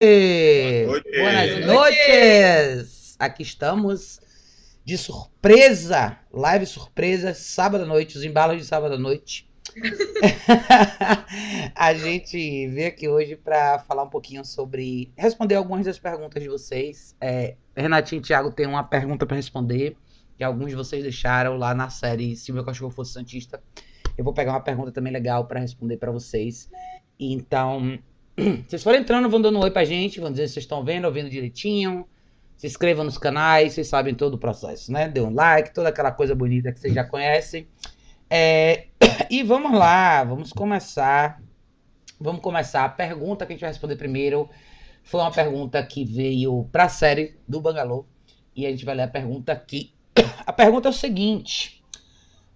Boa Buenas noite. noches! Aqui estamos de surpresa, live surpresa, sábado à noite, os embalos de sábado à noite. A gente veio aqui hoje para falar um pouquinho sobre, responder algumas das perguntas de vocês. Renatinho e Thiago tem uma pergunta para responder, que alguns de vocês deixaram lá na série Se o Meu Cachorro Fosse Santista. Eu vou pegar uma pergunta também legal para responder para vocês. Então, vocês forem entrando, vão dando um oi pra gente, vão dizer se vocês estão vendo, ouvindo direitinho. Se inscrevam nos canais, vocês sabem todo o processo, né? Dê um like, toda aquela coisa bonita que vocês já conhecem. E vamos lá, vamos começar. Vamos começar. A pergunta que a gente vai responder primeiro foi uma pergunta que veio pra série do Bangalô. E a gente vai ler a pergunta aqui. A pergunta é o seguinte.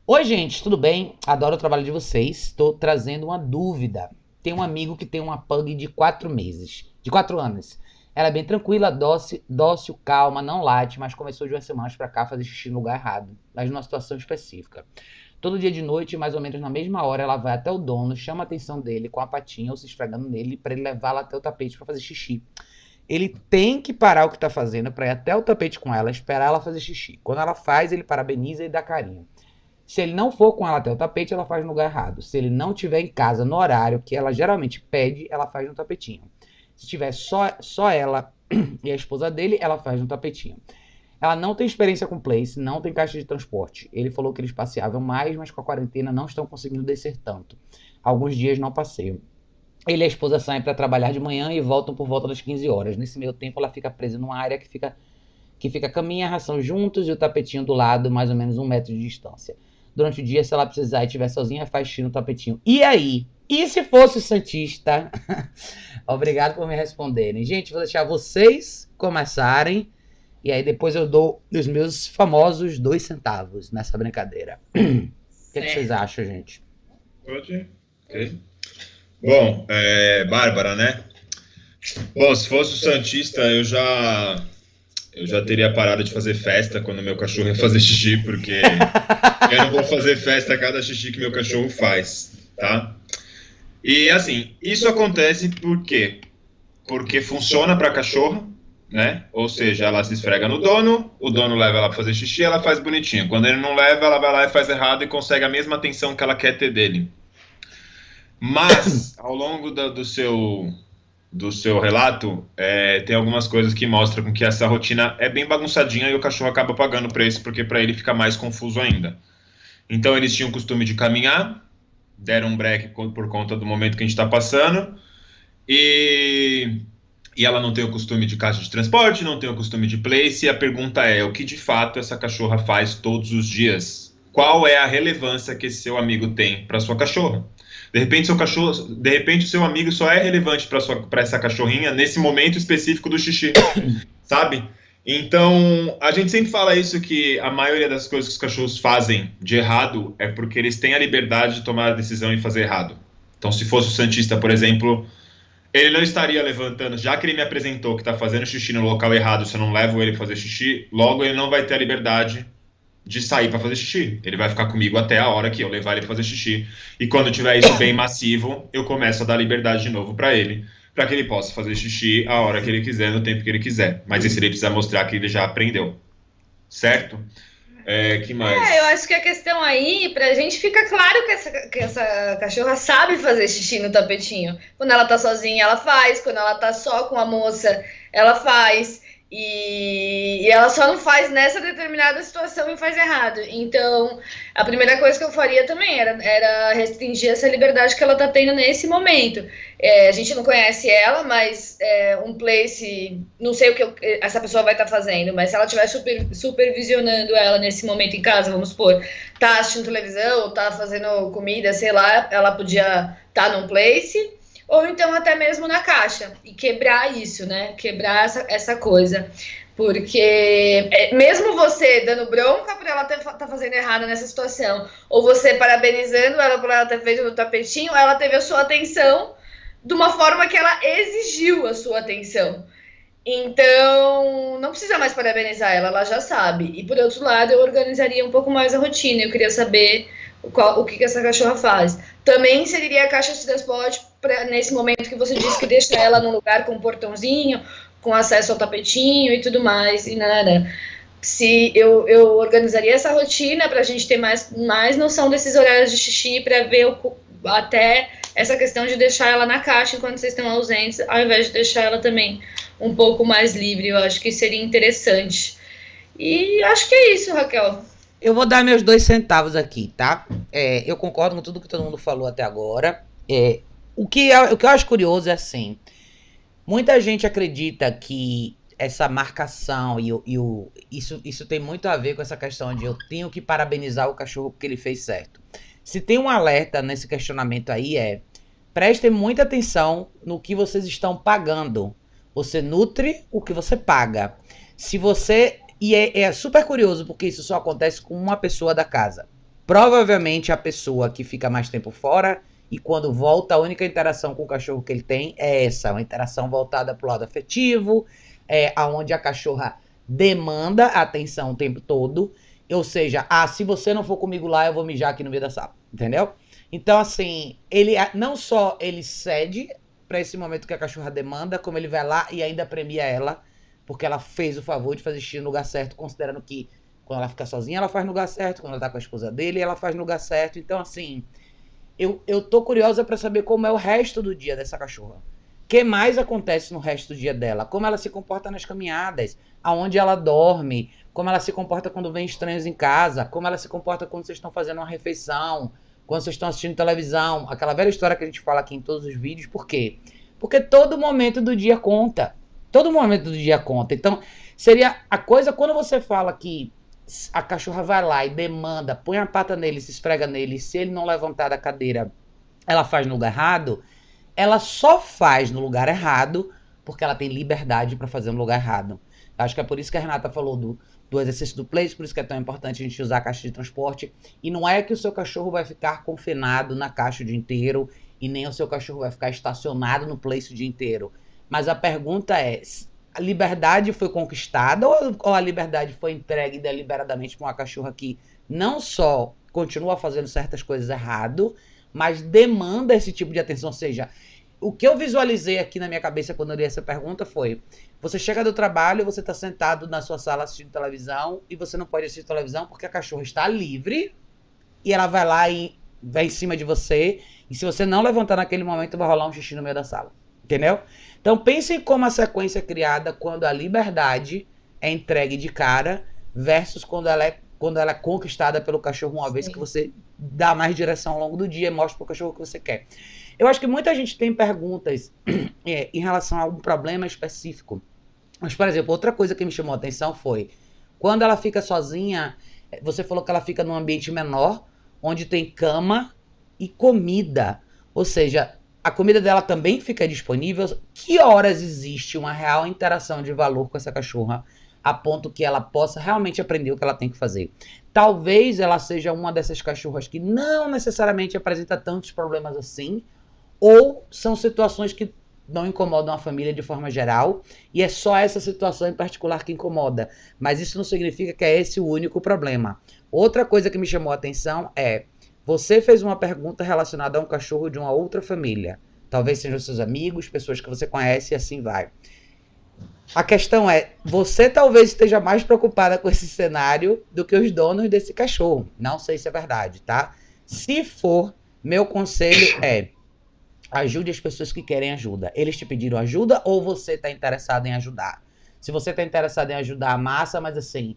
Oi, gente, tudo bem? Adoro o trabalho de vocês. Estou trazendo uma dúvida. Tem um amigo que tem uma pug de 4 meses, de 4 anos. Ela é bem tranquila, dócil, calma, não late, mas começou de umas semanas pra cá a fazer xixi no lugar errado, mas numa situação específica. Todo dia de noite, mais ou menos na mesma hora, ela vai até o dono, chama a atenção dele com a patinha ou se esfregando nele pra ele levá-la até o tapete pra fazer xixi. Ele tem que parar o que tá fazendo pra ir até o tapete com ela, esperar ela fazer xixi. Quando ela faz, ele parabeniza e dá carinho. Se ele não for com ela até o tapete, ela faz no lugar errado. Se ele não estiver em casa no horário que ela geralmente pede, ela faz no tapetinho. Se tiver só ela e a esposa dele, ela faz no tapetinho. Ela não tem experiência com place, não tem caixa de transporte. Ele falou que eles passeavam mais, mas com a quarentena não estão conseguindo descer tanto. Alguns dias não passeiam. Ele e a esposa saem para trabalhar de manhã e voltam por volta das 15 horas. Nesse meio tempo, ela fica presa numa área que fica caminho e ração juntos e o tapetinho do lado, mais ou menos 1 metro de distância. Durante o dia, se ela precisar e estiver sozinha, faz xixi no tapetinho. E aí? E se fosse o Santista? Obrigado por me responderem. Gente, vou deixar vocês começarem. E aí depois eu dou os meus famosos 2 centavos nessa brincadeira. O que vocês acham, gente? Pode? Ok. Bom, Bárbara, né? Bom, se fosse o Santista, eu já teria parado de fazer festa quando meu cachorro ia fazer xixi, porque eu não vou fazer festa a cada xixi que meu cachorro faz, tá? E assim, isso acontece por quê? Porque funciona para a cachorra, né? Ou seja, ela se esfrega no dono, o dono leva ela para fazer xixi, ela faz bonitinho. Quando ele não leva, ela vai lá e faz errado e consegue a mesma atenção que ela quer ter dele. Mas, ao longo do seu relato, tem algumas coisas que mostram que essa rotina é bem bagunçadinha e o cachorro acaba pagando por isso, porque para ele fica mais confuso ainda. Então, eles tinham o costume de caminhar, deram um break por conta do momento que a gente está passando, e ela não tem o costume de caixa de transporte, não tem o costume de place, e a pergunta é, o que de fato essa cachorra faz todos os dias? Qual é a relevância que esse seu amigo tem para sua cachorra? De repente, o seu amigo só é relevante para essa cachorrinha nesse momento específico do xixi, sabe? Então, a gente sempre fala isso, que a maioria das coisas que os cachorros fazem de errado é porque eles têm a liberdade de tomar a decisão e fazer errado. Então, se fosse o Santista, por exemplo, ele não estaria levantando, já que ele me apresentou que está fazendo xixi no local errado, se eu não levo ele para fazer xixi, logo ele não vai ter a liberdade de sair para fazer xixi. Ele vai ficar comigo até a hora que eu levar ele para fazer xixi. E quando tiver isso bem massivo, eu começo a dar liberdade de novo para ele que ele possa fazer xixi a hora que ele quiser, no tempo que ele quiser. Mas isso ele precisa mostrar que ele já aprendeu. Certo? Que mais? Eu acho que a questão aí, pra gente, fica claro que essa cachorra sabe fazer xixi no tapetinho. Quando ela tá sozinha, ela faz. Quando ela tá só com a moça, ela faz. E ela só não faz nessa determinada situação e faz errado. Então, a primeira coisa que eu faria também era restringir essa liberdade que ela tá tendo nesse momento. A gente não conhece ela, mas um place, não sei o que essa pessoa vai estar fazendo, mas se ela estiver supervisionando ela nesse momento em casa, vamos supor, tá assistindo televisão, tá fazendo comida, sei lá, ela podia estar num place, ou então até mesmo na caixa, e quebrar isso, né? Quebrar essa coisa. Porque mesmo você dando bronca por ela tá fazendo errado nessa situação, ou você parabenizando ela por ela ter feito no tapetinho, ela teve a sua atenção de uma forma que ela exigiu a sua atenção. Então, não precisa mais parabenizar ela já sabe. E por outro lado, eu organizaria um pouco mais a rotina. Eu queria saber o que essa cachorra faz. Também seguiria a caixa de transporte nesse momento que você disse que deixa ela num lugar com um portãozinho, com acesso ao tapetinho e tudo mais, e nada. Se eu organizaria essa rotina para a gente ter mais noção desses horários de xixi, para ver até essa questão de deixar ela na caixa enquanto vocês estão ausentes, ao invés de deixar ela também um pouco mais livre. Eu acho que seria interessante. E acho que é isso, Raquel. Eu vou dar meus 2 centavos aqui, tá? Eu concordo com tudo que todo mundo falou até agora. O que eu acho curioso é assim, muita gente acredita que essa marcação isso tem muito a ver com essa questão de eu tenho que parabenizar o cachorro porque ele fez certo. Se tem um alerta nesse questionamento aí prestem muita atenção no que vocês estão pagando. Você nutre o que você paga. Se você... E é super curioso porque isso só acontece com uma pessoa da casa. Provavelmente a pessoa que fica mais tempo fora e quando volta a única interação com o cachorro que ele tem é essa, uma interação voltada pro lado afetivo, onde a cachorra demanda atenção o tempo todo. Ou seja, se você não for comigo lá, eu vou mijar aqui no meio da sala. Entendeu? Então, assim, ele não só ele cede para esse momento que a cachorra demanda, como ele vai lá e ainda premia ela, porque ela fez o favor de fazer xixi no lugar certo, considerando que quando ela fica sozinha, ela faz no lugar certo, quando ela tá com a esposa dele, ela faz no lugar certo. Então, assim, eu tô curiosa para saber como é o resto do dia dessa cachorra. O que mais acontece no resto do dia dela? Como ela se comporta nas caminhadas, aonde ela dorme, como ela se comporta quando vem estranhos em casa, como ela se comporta quando vocês estão fazendo uma refeição, quando vocês estão assistindo televisão. Aquela velha história que a gente fala aqui em todos os vídeos. Por quê? Porque todo momento do dia conta. Todo momento do dia conta. Então, seria a coisa quando você fala que a cachorra vai lá e demanda, põe a pata nele, se esfrega nele, e se ele não levantar da cadeira, ela faz no lugar errado. Ela só faz no lugar errado porque ela tem liberdade para fazer no lugar errado. Acho que é por isso que a Renata falou do exercício do place, por isso que é tão importante a gente usar a caixa de transporte. E não é que o seu cachorro vai ficar confinado na caixa o dia inteiro e nem o seu cachorro vai ficar estacionado no place o dia inteiro. Mas a pergunta é, a liberdade foi conquistada ou a liberdade foi entregue deliberadamente para uma cachorra que não só continua fazendo certas coisas errado, mas demanda esse tipo de atenção? Ou seja, o que eu visualizei aqui na minha cabeça quando eu li essa pergunta foi, você chega do trabalho, você está sentado na sua sala assistindo televisão e você não pode assistir televisão porque a cachorra está livre e ela vai lá e vai em cima de você e se você não levantar naquele momento vai rolar um xixi no meio da sala. Entendeu? Então pensem como a sequência é criada quando a liberdade é entregue de cara versus quando ela é conquistada pelo cachorro uma vez que você dá mais direção ao longo do dia e mostra pro cachorro o que você quer. Eu acho que muita gente tem perguntas em relação a algum problema específico. Mas, por exemplo, outra coisa que me chamou a atenção foi quando ela fica sozinha, você falou que ela fica num ambiente menor, onde tem cama e comida. Ou seja, a comida dela também fica disponível. Que horas existe uma real interação de valor com essa cachorra a ponto que ela possa realmente aprender o que ela tem que fazer? Talvez ela seja uma dessas cachorras que não necessariamente apresenta tantos problemas assim, ou são situações que não incomodam a família de forma geral, e é só essa situação em particular que incomoda. Mas isso não significa que é esse o único problema. Outra coisa que me chamou a atenção é, você fez uma pergunta relacionada a um cachorro de uma outra família. Talvez sejam seus amigos, pessoas que você conhece e assim vai. A questão é, você talvez esteja mais preocupada com esse cenário do que os donos desse cachorro. Não sei se é verdade, tá? Se for, meu conselho é, ajude as pessoas que querem ajuda. Eles te pediram ajuda ou você está interessado em ajudar? Se você está interessado em ajudar, massa, mas assim,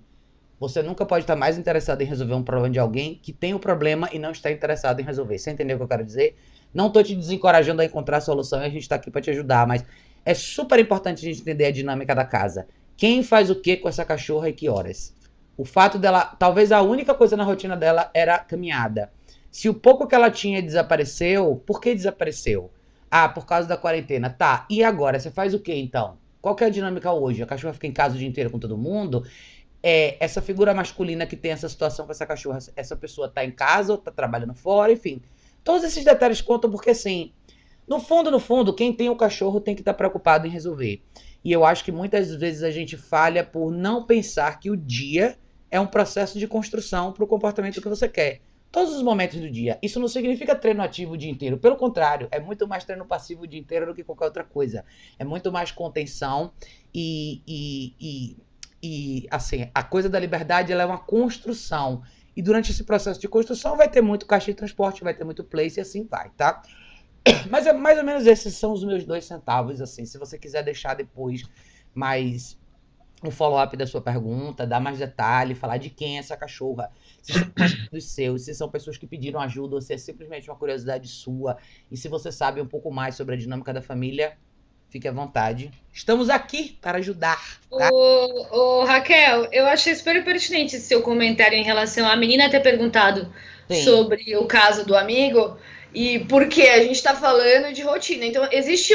você nunca pode estar mais interessado em resolver um problema de alguém que tem o problema e não está interessado em resolver. Você entendeu o que eu quero dizer? Não estou te desencorajando a encontrar a solução e a gente está aqui para te ajudar, mas é super importante a gente entender a dinâmica da casa. Quem faz o que com essa cachorra e que horas? O fato dela, talvez a única coisa na rotina dela era a caminhada. Se o pouco que ela tinha desapareceu, por que desapareceu? Ah, por causa da quarentena. Tá, e agora? Você faz o que então? Qual que é a dinâmica hoje? A cachorra fica em casa o dia inteiro com todo mundo? Essa figura masculina que tem essa situação com essa cachorra, essa pessoa tá em casa ou tá trabalhando fora, enfim. Todos esses detalhes contam porque, assim, no fundo, quem tem o cachorro tem que estar preocupado em resolver. E eu acho que muitas vezes a gente falha por não pensar que o dia é um processo de construção para o comportamento que você quer. todos os momentos do dia. Isso não significa treino ativo o dia inteiro. Pelo contrário, é muito mais treino passivo o dia inteiro do que qualquer outra coisa. É muito mais contenção e assim, a coisa da liberdade ela é uma construção. E durante esse processo de construção vai ter muito caixa de transporte, vai ter muito place e assim vai, tá? Mas é mais ou menos esses são os meus 2 centavos, assim. Se você quiser deixar depois mais um follow-up da sua pergunta, dar mais detalhe, falar de quem é essa cachorra, se são dos seus, se são pessoas que pediram ajuda ou se é simplesmente uma curiosidade sua, e se você sabe um pouco mais sobre a dinâmica da família, fique à vontade. Estamos aqui para ajudar, tá? Raquel, eu achei super pertinente esse seu comentário em relação à menina ter perguntado sobre o caso do amigo, e porque a gente está falando de rotina. Então, existe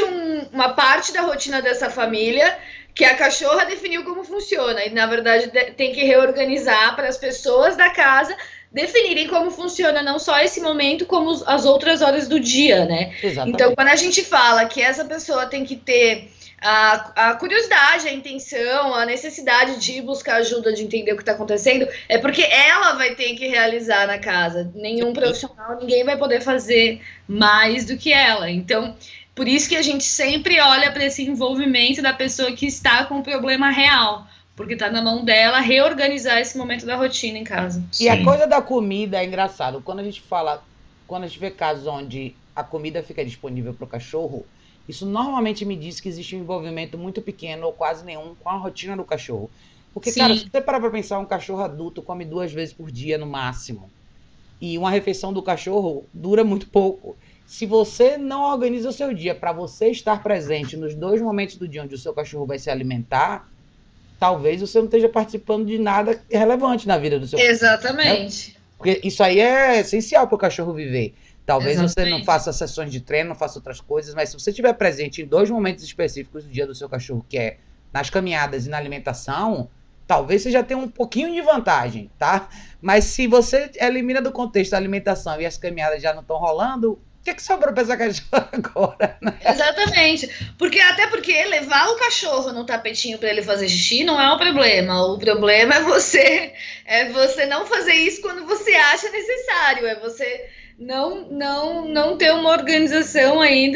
uma parte da rotina dessa família que a cachorra definiu como funciona. E, na verdade, tem que reorganizar para as pessoas da casa definirem como funciona não só esse momento, como as outras horas do dia, né? Exatamente. Então, quando a gente fala que essa pessoa tem que ter a curiosidade, a intenção, a necessidade de buscar ajuda, de entender o que está acontecendo, é porque ela vai ter que realizar na casa. Nenhum profissional, ninguém vai poder fazer mais do que ela. Então, por isso que a gente sempre olha para esse envolvimento da pessoa que está com o problema real, porque está na mão dela reorganizar esse momento da rotina em casa. E a coisa da comida é engraçado. Quando a gente vê casos onde a comida fica disponível para o cachorro, isso normalmente me diz que existe um envolvimento muito pequeno ou quase nenhum com a rotina do cachorro. Porque, cara, se você parar para pensar, um cachorro adulto come 2 vezes por dia no máximo. E uma refeição do cachorro dura muito pouco. Se você não organiza o seu dia para você estar presente nos 2 momentos do dia onde o seu cachorro vai se alimentar, talvez você não esteja participando de nada relevante na vida do seu cachorro. Exatamente. Né? Porque isso aí é essencial para o cachorro viver. Talvez você não faça sessões de treino, não faça outras coisas, mas se você estiver presente em 2 momentos específicos do dia do seu cachorro, que é nas caminhadas e na alimentação, talvez você já tenha um pouquinho de vantagem, tá? Mas se você elimina do contexto a alimentação e as caminhadas já não estão rolando, o que sobrou para essa cachorra agora? Né? Exatamente. Até porque levar o cachorro no tapetinho para ele fazer xixi não é um problema. O problema é você não fazer isso quando você acha necessário. É você não ter uma organização aí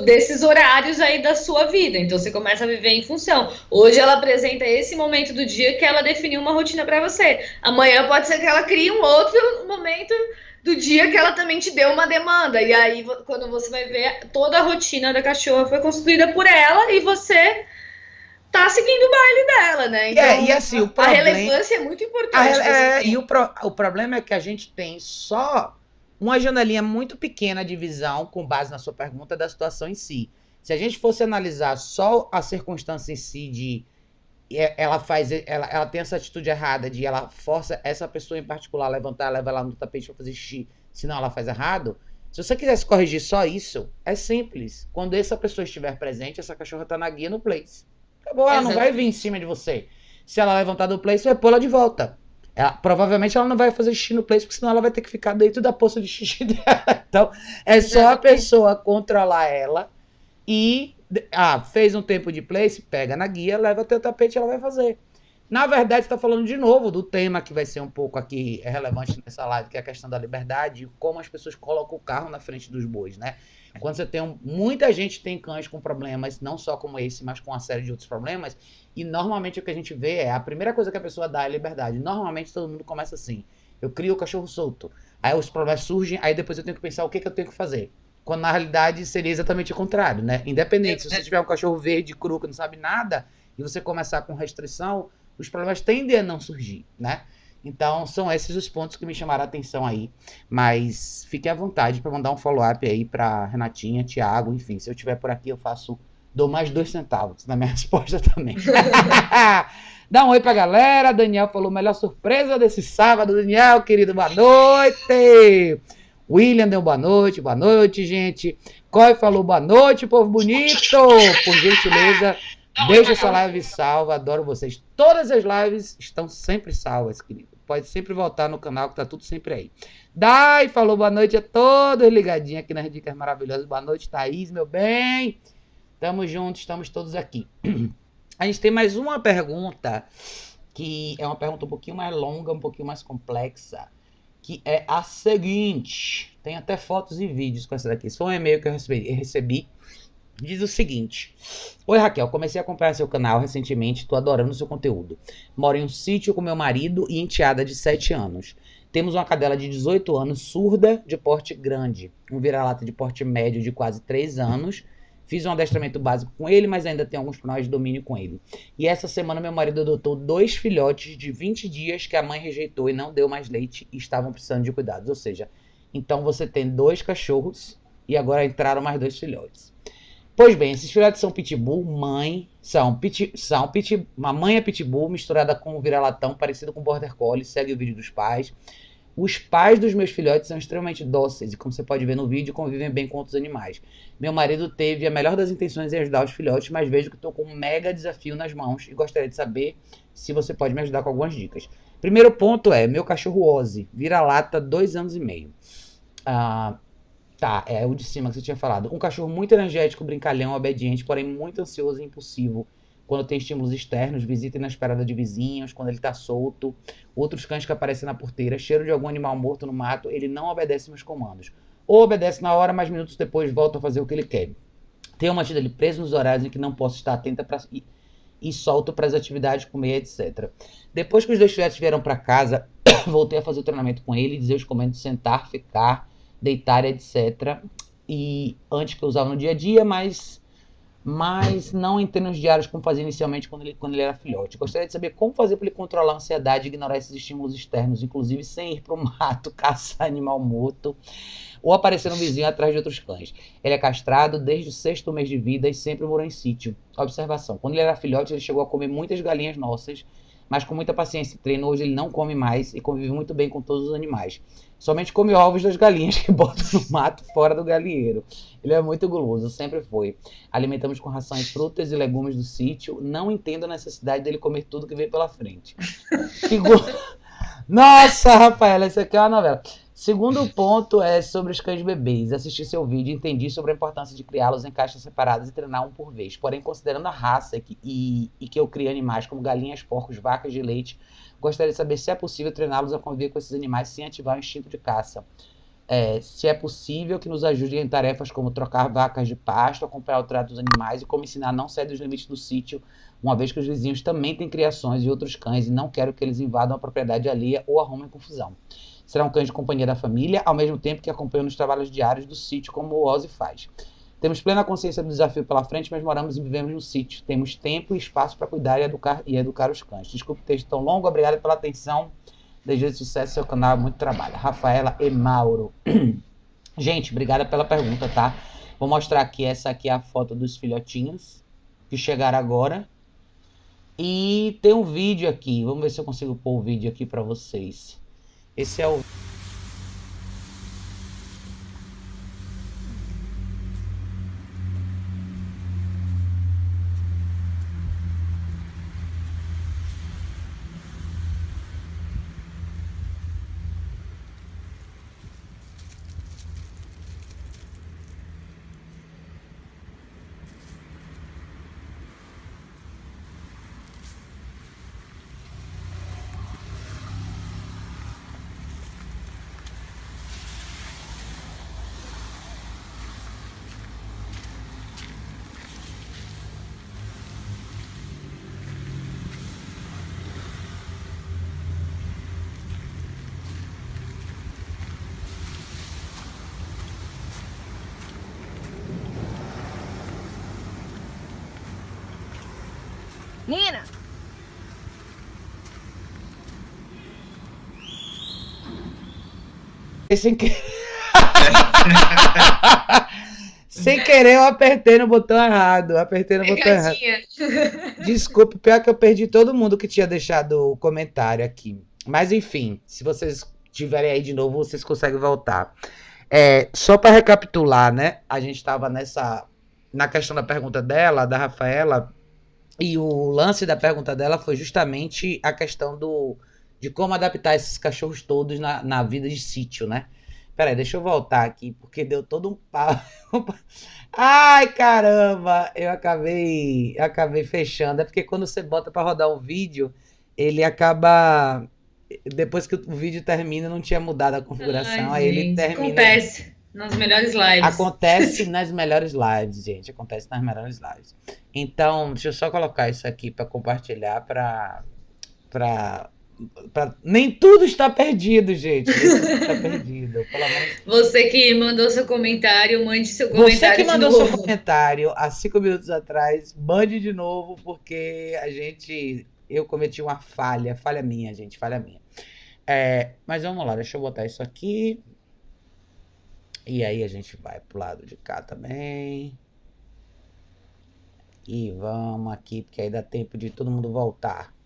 desses horários aí da sua vida. Então você começa a viver em função. Hoje ela apresenta esse momento do dia que ela definiu uma rotina para você. Amanhã pode ser que ela crie um outro momento do dia que ela também te deu uma demanda. E aí, quando você vai ver, toda a rotina da cachorra foi construída por ela e você tá seguindo o baile dela, né? Então, e assim, o problema, a relevância é muito importante. E o problema é que a gente tem só uma janelinha muito pequena de visão, com base na sua pergunta, da situação em si. Se a gente fosse analisar só a circunstância em si de ela tem essa atitude errada de ela força essa pessoa em particular a levantar, leva ela no tapete para fazer xixi, senão ela faz errado. Se você quisesse corrigir só isso, é simples. Quando essa pessoa estiver presente, essa cachorra tá na guia no place. Acabou, ela não vai vir em cima de você. Se ela levantar do place, você vai pôr ela de volta. Provavelmente ela não vai fazer xixi no place, porque senão ela vai ter que ficar dentro da poça de xixi dela. Então, é só a pessoa controlar ela e fez um tempo de place, pega na guia, leva até o tapete e ela vai fazer. Na verdade, você está falando de novo do tema que vai ser um pouco aqui relevante nessa live, que é a questão da liberdade e como as pessoas colocam o carro na frente dos bois, né? Quando você tem muita gente tem cães com problemas, não só como esse, mas com uma série de outros problemas, e normalmente o que a gente vê é a primeira coisa que a pessoa dá é liberdade. Normalmente todo mundo começa assim: eu crio o cachorro solto, aí os problemas surgem, aí depois eu tenho que pensar o que eu tenho que fazer. Quando na realidade seria exatamente o contrário, né? Independente, se você tiver um cachorro verde, cru, que não sabe nada, e você começar com restrição, os problemas tendem a não surgir, né? Então, são esses os pontos que me chamaram a atenção aí. Mas fique à vontade para mandar um follow-up aí para Renatinha, Thiago, enfim. Se eu estiver por aqui, dou mais 2 centavos na minha resposta também. Dá um oi pra galera. Daniel falou, melhor surpresa desse sábado. Daniel, querido, boa noite. William deu boa noite, gente. Coy falou boa noite, povo bonito. Por gentileza, deixa essa live salva, adoro vocês. Todas as lives estão sempre salvas, querido. Pode sempre voltar no canal que tá tudo sempre aí. Dai falou boa noite a todos, ligadinho aqui nas dicas maravilhosas. Boa noite, Thaís, meu bem. Tamo juntos, estamos todos aqui. A gente tem mais uma pergunta, que é uma pergunta um pouquinho mais longa, um pouquinho mais complexa. que é a seguinte. Tem até fotos e vídeos com essa daqui. Esse foi um e-mail que eu recebi. Diz o seguinte: oi Raquel, comecei a acompanhar seu canal recentemente, tô adorando o seu conteúdo. Moro em um sítio com meu marido e enteada de 7 anos. Temos uma cadela de 18 anos, surda, de porte grande. Um vira-lata de porte médio de quase 3 anos. Fiz um adestramento básico com ele, mas ainda tem alguns problemas de domínio com ele. E essa semana meu marido adotou 2 filhotes de 20 dias que a mãe rejeitou e não deu mais leite e estavam precisando de cuidados. Ou seja, então você tem 2 cachorros e agora entraram mais 2 filhotes. Pois bem, esses filhotes são pitbull, a mãe é pitbull misturada com um vira-latão parecido com border collie, segue o vídeo dos pais. Os pais dos meus filhotes são extremamente dóceis e, como você pode ver no vídeo, convivem bem com outros animais. Meu marido teve a melhor das intenções em ajudar os filhotes, mas vejo que estou com um mega desafio nas mãos e gostaria de saber se você pode me ajudar com algumas dicas. Primeiro ponto é, meu cachorro Ozzy, vira-lata, 2 anos e meio. Tá, é o de cima que você tinha falado. Um cachorro muito energético, brincalhão, obediente, porém muito ansioso e impulsivo. Quando tem estímulos externos, visita inesperada de vizinhos, quando ele tá solto, outros cães que aparecem na porteira, cheiro de algum animal morto no mato, ele não obedece meus comandos. Ou obedece na hora, mas minutos depois volta a fazer o que ele quer. Tenho mantido ele preso nos horários em que não posso estar atenta e solto para as atividades, comer, etc. Depois que os 2 filhotes vieram para casa, voltei a fazer o treinamento com ele, dizer os comandos, sentar, ficar, deitar, etc. E antes que eu usava no dia a dia, mas não em treinos diários como fazia inicialmente quando ele era filhote. Gostaria de saber como fazer para ele controlar a ansiedade e ignorar esses estímulos externos, inclusive sem ir para o mato, caçar animal morto ou aparecer no vizinho atrás de outros cães. Ele é castrado desde o 6º mês de vida e sempre morou em sítio. Observação: quando ele era filhote, ele chegou a comer muitas galinhas nossas, mas com muita paciência e treino, hoje ele não come mais e convive muito bem com todos os animais. Somente come ovos das galinhas que botam no mato fora do galinheiro. Ele é muito guloso, sempre foi. Alimentamos com ração e frutas e legumes do sítio. Não entendo a necessidade dele comer tudo que vem pela frente. Nossa, Rafaela, isso aqui é uma novela. Segundo ponto é sobre os cães bebês. Assisti seu vídeo e entendi sobre a importância de criá-los em caixas separadas e treinar um por vez. Porém, considerando a raça e que eu crio animais como galinhas, porcos, vacas de leite, gostaria de saber se é possível treiná-los a conviver com esses animais sem ativar o instinto de caça. Se é possível que nos ajude em tarefas como trocar vacas de pasto, acompanhar o trato dos animais e como ensinar a não sair dos limites do sítio, uma vez que os vizinhos também têm criações e outros cães e não quero que eles invadam a propriedade alheia ou arrumem confusão. Será um cão de companhia da família, ao mesmo tempo que acompanha nos trabalhos diários do sítio, como o Ozzy faz. Temos plena consciência do desafio pela frente, mas moramos e vivemos no sítio. Temos tempo e espaço para cuidar e educar os cães. Desculpe o texto tão longo, obrigado pela atenção. Desejo sucesso no seu canal, muito trabalho. Rafaela e Mauro. Gente, obrigada pela pergunta, tá? Vou mostrar aqui, essa aqui é a foto dos filhotinhos que chegaram agora. E tem um vídeo aqui, vamos ver se eu consigo pôr o vídeo aqui para vocês. Esse é o... Nina! Sem querer... Sem querer, eu apertei no botão errado. Desculpe, pior que eu perdi todo mundo que tinha deixado o comentário aqui. Mas enfim, se vocês tiverem aí de novo, vocês conseguem voltar. Só para recapitular, né? A gente estava na questão da pergunta dela, da Rafaela, e o lance da pergunta dela foi justamente a questão de como adaptar esses cachorros todos na vida de sítio, né? Peraí, deixa eu voltar aqui, porque deu todo um pau. Ai, caramba! Eu acabei fechando. É porque quando você bota para rodar um vídeo, ele acaba depois que o vídeo termina, não tinha mudado a configuração. Ai, Aí ele gente, termina. acontece nas melhores lives. Acontece nas melhores lives, gente. Acontece nas melhores lives. Então, deixa eu só colocar isso aqui para compartilhar para nem tudo está perdido, gente. Nem tudo está perdido. Pelo menos Você que mandou seu comentário, mande seu você comentário que de mandou novo. seu comentário há 5 minutos atrás, mande de novo, porque eu cometi uma falha minha, gente, falha minha. Mas vamos lá, deixa eu botar isso aqui. E aí a gente vai pro lado de cá também. E vamos aqui, porque aí dá tempo de todo mundo voltar.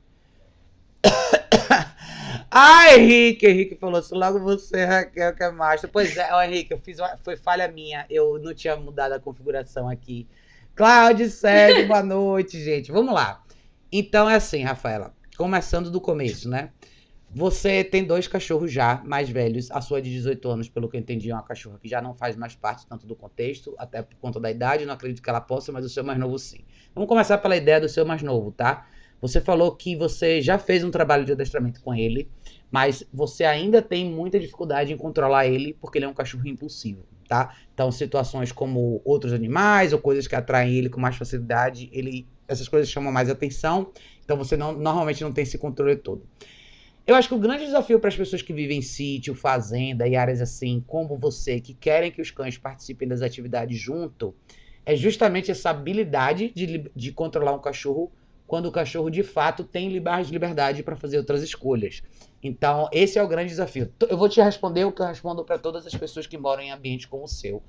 Henrique falou assim, logo você, Raquel, que é master. Pois é, Henrique, foi falha minha, eu não tinha mudado a configuração aqui. Cláudio, Sérgio, boa noite, gente. Vamos lá. Então é assim, Rafaela, começando do começo, né? Você tem 2 cachorros já mais velhos, a sua de 18 anos, pelo que eu entendi, é uma cachorra que já não faz mais parte tanto do contexto, até por conta da idade, não acredito que ela possa, mas o seu mais novo sim. Vamos começar pela ideia do seu mais novo, tá? Você falou que você já fez um trabalho de adestramento com ele, mas você ainda tem muita dificuldade em controlar ele, porque ele é um cachorro impulsivo, tá? Então, situações como outros animais ou coisas que atraem ele com mais facilidade, essas coisas chamam mais atenção, então você normalmente não tem esse controle todo. Eu acho que o grande desafio para as pessoas que vivem em sítio, fazenda e áreas assim, como você, que querem que os cães participem das atividades junto, é justamente essa habilidade de controlar um cachorro quando o cachorro de fato tem mais liberdade para fazer outras escolhas. Então, esse é o grande desafio. Eu vou te responder o que eu respondo para todas as pessoas que moram em ambiente como o seu.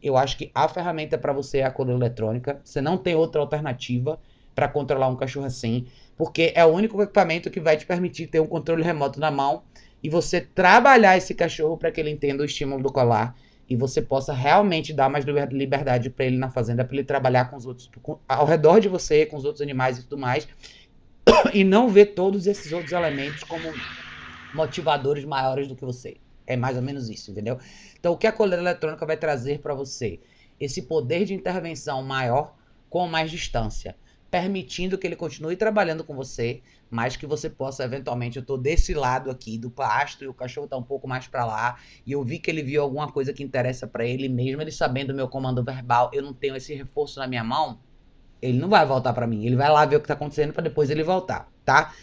Eu acho que a ferramenta para você é a coleira eletrônica. Você não tem outra alternativa para controlar um cachorro assim, porque é o único equipamento que vai te permitir ter um controle remoto na mão e você trabalhar esse cachorro para que ele entenda o estímulo do colar e você possa realmente dar mais liberdade para ele na fazenda, para ele trabalhar com os outros, ao redor de você, com os outros animais e tudo mais, e não ver todos esses outros elementos como motivadores maiores do que você. É mais ou menos isso, entendeu? Então, o que a coleira eletrônica vai trazer para você? Esse poder de intervenção maior com mais distância, permitindo que ele continue trabalhando com você, mas que você possa, eventualmente, eu tô desse lado aqui do pasto e o cachorro tá um pouco mais para lá, e eu vi que ele viu alguma coisa que interessa para ele, mesmo ele sabendo o meu comando verbal, eu não tenho esse reforço na minha mão, ele não vai voltar para mim, ele vai lá ver o que tá acontecendo para depois ele voltar, tá?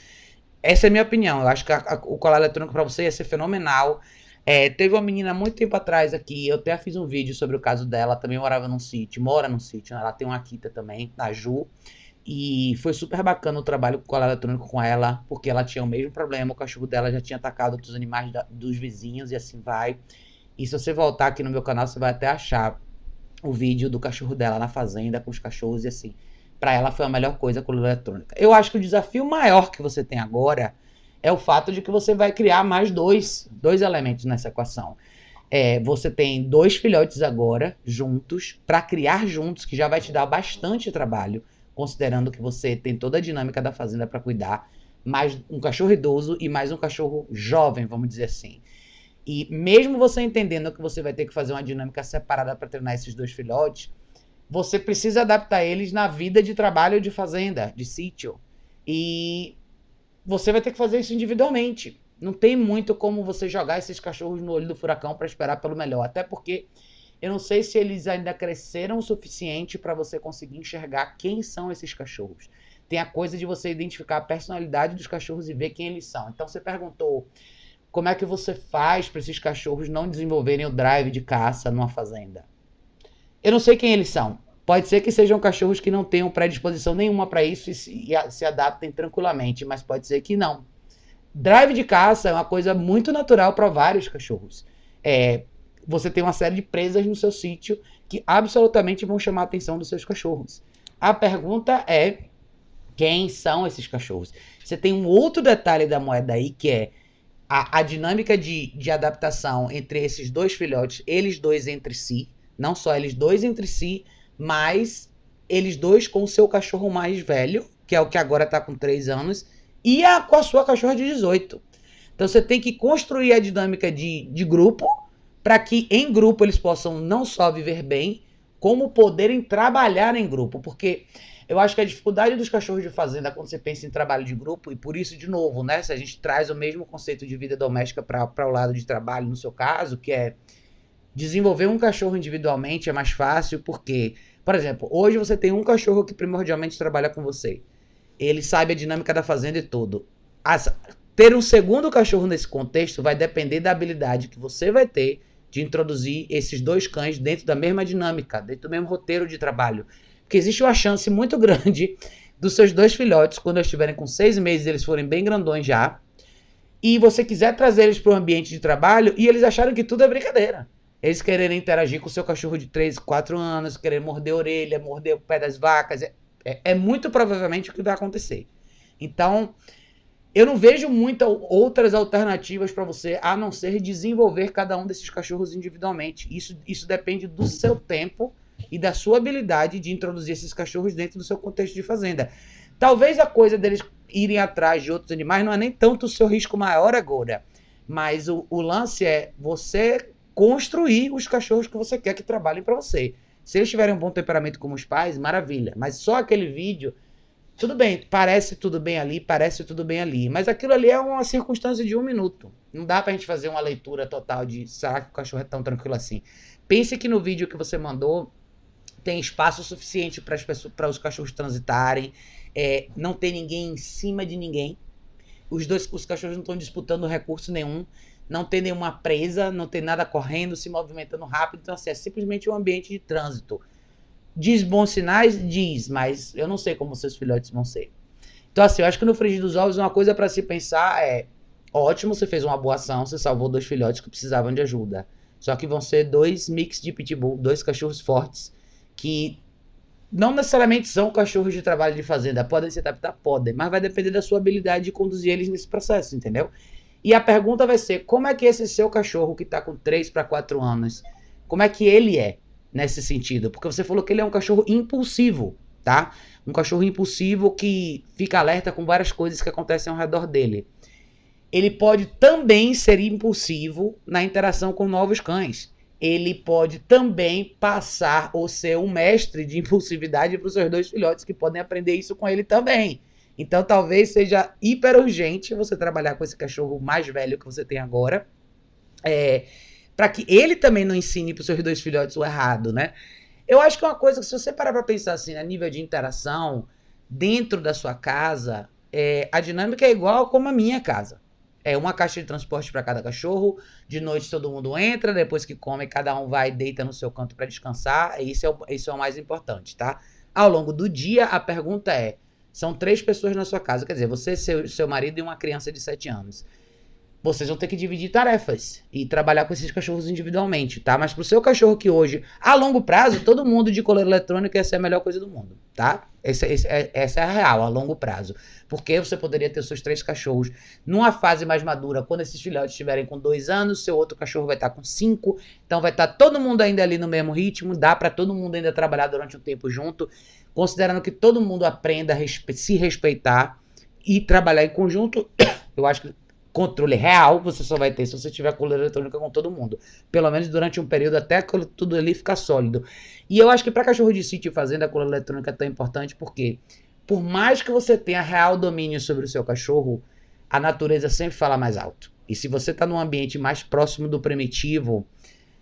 Essa é a minha opinião, eu acho que o colar eletrônico para você ia ser fenomenal. Teve uma menina muito tempo atrás aqui, eu até fiz um vídeo sobre o caso dela, também mora num sítio, né? Ela tem uma Akita também, a Ju, e foi super bacana o trabalho com o colar eletrônico com ela, porque ela tinha o mesmo problema, o cachorro dela já tinha atacado outros animais dos vizinhos e assim vai. E se você voltar aqui no meu canal, você vai até achar o vídeo do cachorro dela na fazenda com os cachorros e assim. Pra ela foi a melhor coisa a coleira eletrônica. Eu acho que o desafio maior que você tem agora é o fato de que você vai criar mais dois elementos nessa equação. Você tem 2 filhotes agora, juntos, para criar juntos, que já vai te dar bastante trabalho, considerando que você tem toda a dinâmica da fazenda para cuidar, mais um cachorro idoso e mais um cachorro jovem, vamos dizer assim. E mesmo você entendendo que você vai ter que fazer uma dinâmica separada para treinar esses 2 filhotes, você precisa adaptar eles na vida de trabalho de fazenda, de sítio. E você vai ter que fazer isso individualmente. Não tem muito como você jogar esses cachorros no olho do furacão para esperar pelo melhor. Até porque eu não sei se eles ainda cresceram o suficiente para você conseguir enxergar quem são esses cachorros. Tem a coisa de você identificar a personalidade dos cachorros e ver quem eles são. Então você perguntou como é que você faz para esses cachorros não desenvolverem o drive de caça numa fazenda. Eu não sei quem eles são. Pode ser que sejam cachorros que não tenham predisposição nenhuma para isso e se adaptem tranquilamente, mas pode ser que não. Drive de caça é uma coisa muito natural para vários cachorros. Você tem uma série de presas no seu sítio que absolutamente vão chamar a atenção dos seus cachorros. A pergunta é, quem são esses cachorros? Você tem um outro detalhe da moeda aí, que é a dinâmica de adaptação entre esses 2 filhotes, eles 2 entre si, não só eles 2 entre si, mas eles 2 com o seu cachorro mais velho, que é o que agora está com 3 anos, e com a sua cachorra de 18. Então você tem que construir a dinâmica de grupo, para que em grupo eles possam não só viver bem, como poderem trabalhar em grupo. Porque Eu acho que a dificuldade dos cachorros de fazenda quando você pensa em trabalho de grupo, e por isso, de novo, né, se a gente traz o mesmo conceito de vida doméstica para o lado de trabalho, no seu caso, que é desenvolver um cachorro individualmente é mais fácil, porque, por exemplo, hoje você tem um cachorro que primordialmente trabalha com você. Ele sabe a dinâmica da fazenda e tudo. Ter um segundo cachorro nesse contexto vai depender da habilidade que você vai ter de introduzir esses dois cães dentro da mesma dinâmica, dentro do mesmo roteiro de trabalho. Porque existe uma chance muito grande dos seus dois filhotes, quando eles estiverem com 6 meses, eles forem bem grandões já, e você quiser trazer eles para o ambiente de trabalho e eles acharem que tudo é brincadeira. Eles quererem interagir com o seu cachorro de 3, 4 anos, querer morder a orelha, morder o pé das vacas. É muito provavelmente o que vai acontecer. Então, eu não vejo muitas outras alternativas para você, a não ser desenvolver cada um desses cachorros individualmente. Isso depende do seu tempo e da sua habilidade de introduzir esses cachorros dentro do seu contexto de fazenda. Talvez a coisa deles irem atrás de outros animais não é nem tanto o seu risco maior agora, mas o lance é você construir os cachorros que você quer que trabalhem para você. Se eles tiverem um bom temperamento como os pais, maravilha. Mas só aquele vídeo, tudo bem, parece tudo bem ali, mas aquilo ali é uma circunstância de 1 minuto. Não dá pra gente fazer uma leitura total de será que o cachorro é tão tranquilo assim. Pense que no vídeo que você mandou tem espaço suficiente para os cachorros transitarem, não tem ninguém em cima de ninguém. Os cachorros não estão disputando recurso nenhum, não tem nenhuma presa, não tem nada correndo, se movimentando rápido. Então, assim, é simplesmente um ambiente de trânsito. Diz bons sinais? Diz, mas eu não sei como seus filhotes vão ser. Então, assim, eu acho que no frigir dos ovos uma coisa para se pensar é: ótimo, você fez uma boa ação, você salvou 2 filhotes que precisavam de ajuda. Só que vão ser 2 mix de pitbull, 2 cachorros fortes, que não necessariamente são cachorros de trabalho de fazenda. Podem se adaptar? Podem, mas vai depender da sua habilidade de conduzir eles nesse processo, entendeu? E a pergunta vai ser: como é que esse seu cachorro que está com 3 para 4 anos, como é que ele é nesse sentido? Porque você falou que ele é um cachorro impulsivo, tá? Um cachorro impulsivo que fica alerta com várias coisas que acontecem ao redor dele. Ele pode também ser impulsivo na interação com novos cães. Ele pode também passar ou ser um mestre de impulsividade para os seus 2 filhotes, que podem aprender isso com ele também. Então talvez seja hiper urgente você trabalhar com esse cachorro mais velho que você tem agora, para que ele também não ensine para os seus 2 filhotes o errado, né? Eu acho que é uma coisa que, se você parar para pensar assim, a nível de interação, dentro da sua casa, a dinâmica é igual como a minha casa. É uma caixa de transporte para cada cachorro, de noite todo mundo entra, depois que come, cada um vai e deita no seu canto para descansar, isso é o mais importante, tá? Ao longo do dia, a pergunta é: são 3 pessoas na sua casa, quer dizer, você, seu marido e uma criança de 7 anos. Vocês vão ter que dividir tarefas e trabalhar com esses cachorros individualmente, tá? Mas pro seu cachorro que hoje, a longo prazo, todo mundo de coleira eletrônica, essa é a melhor coisa do mundo, tá? Essa é a real, a longo prazo. Porque você poderia ter os seus 3 cachorros numa fase mais madura, quando esses filhotes estiverem com 2 anos, seu outro cachorro vai estar com 5, então vai estar todo mundo ainda ali no mesmo ritmo, dá para todo mundo ainda trabalhar durante um tempo junto, considerando que todo mundo aprenda a se respeitar e trabalhar em conjunto. Eu acho que controle real você só vai ter se você tiver coleira eletrônica com todo mundo, pelo menos durante um período até que tudo ali ficar sólido. E eu acho que para cachorro de sítio e fazenda, a coleira eletrônica é tão importante porque, por mais que você tenha real domínio sobre o seu cachorro, a natureza sempre fala mais alto. E se você está num ambiente mais próximo do primitivo,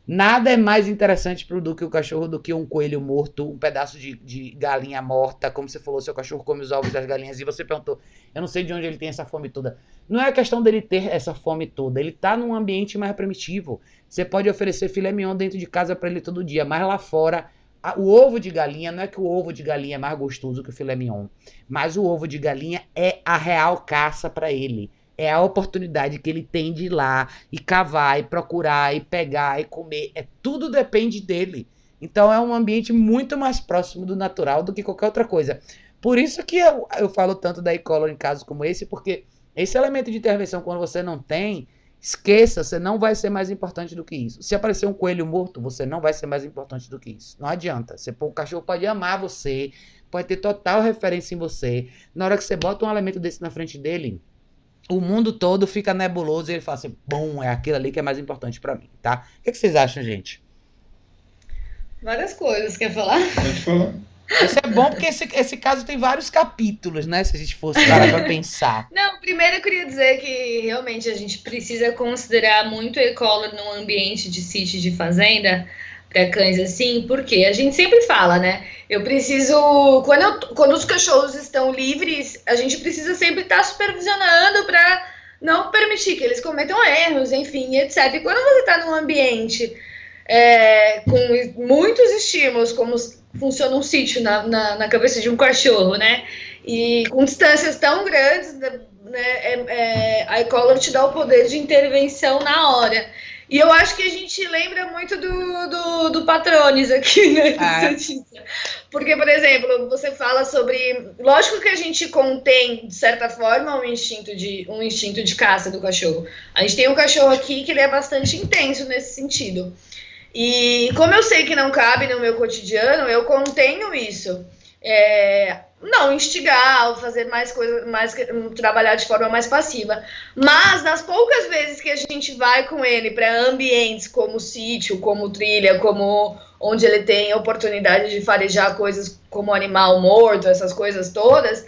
nada é mais interessante do que o cachorro do que um coelho morto, um pedaço de galinha morta. Como você falou, seu cachorro come os ovos das galinhas. E você perguntou: eu não sei de onde ele tem essa fome toda. Não é a questão dele ter essa fome toda. Ele tá num ambiente mais primitivo. Você pode oferecer filé mignon dentro de casa para ele todo dia. Mas lá fora, o ovo de galinha, não é que o ovo de galinha é mais gostoso que o filé mignon. Mas o ovo de galinha é a real caça para ele. É a oportunidade que ele tem de ir lá e cavar, e procurar, e pegar, e comer. Tudo depende dele. Então é um ambiente muito mais próximo do natural do que qualquer outra coisa. Por isso que eu falo tanto da e-collar em casos como esse, porque esse elemento de intervenção, quando você não tem, esqueça, você não vai ser mais importante do que isso. Se aparecer um coelho morto, você não vai ser mais importante do que isso. Não adianta. O cachorro pode amar você, pode ter total referência em você. Na hora que você bota um elemento desse na frente dele, o mundo todo fica nebuloso e ele fala assim: bom, é aquilo ali que é mais importante pra mim, tá? O que vocês acham, gente? Várias coisas, quer falar? Pode falar. Isso é bom porque esse caso tem vários capítulos, né? Se a gente fosse parar pra pensar. Não, primeiro eu queria dizer que realmente a gente precisa considerar muito e-collar num ambiente de sítio de fazenda para cães assim, porque a gente sempre fala, né? Eu preciso, quando os cachorros estão livres, a gente precisa sempre estar supervisionando para não permitir que eles cometam erros, enfim, etc. E quando você está num ambiente com muitos estímulos, como funciona um sítio na cabeça de um cachorro, né? E com distâncias tão grandes, né, a e-collar te dá o poder de intervenção na hora. E eu acho que a gente lembra muito do Patrones aqui, né? Porque, por exemplo, você fala sobre... Lógico que a gente contém, de certa forma, um instinto de caça do cachorro. A gente tem um cachorro aqui que ele é bastante intenso nesse sentido. E como eu sei que não cabe no meu cotidiano, eu contenho isso. Não instigar, fazer mais coisas, trabalhar de forma mais passiva. Mas nas poucas vezes que a gente vai com ele para ambientes como sítio, como trilha, como onde ele tem oportunidade de farejar coisas como animal morto, essas coisas todas,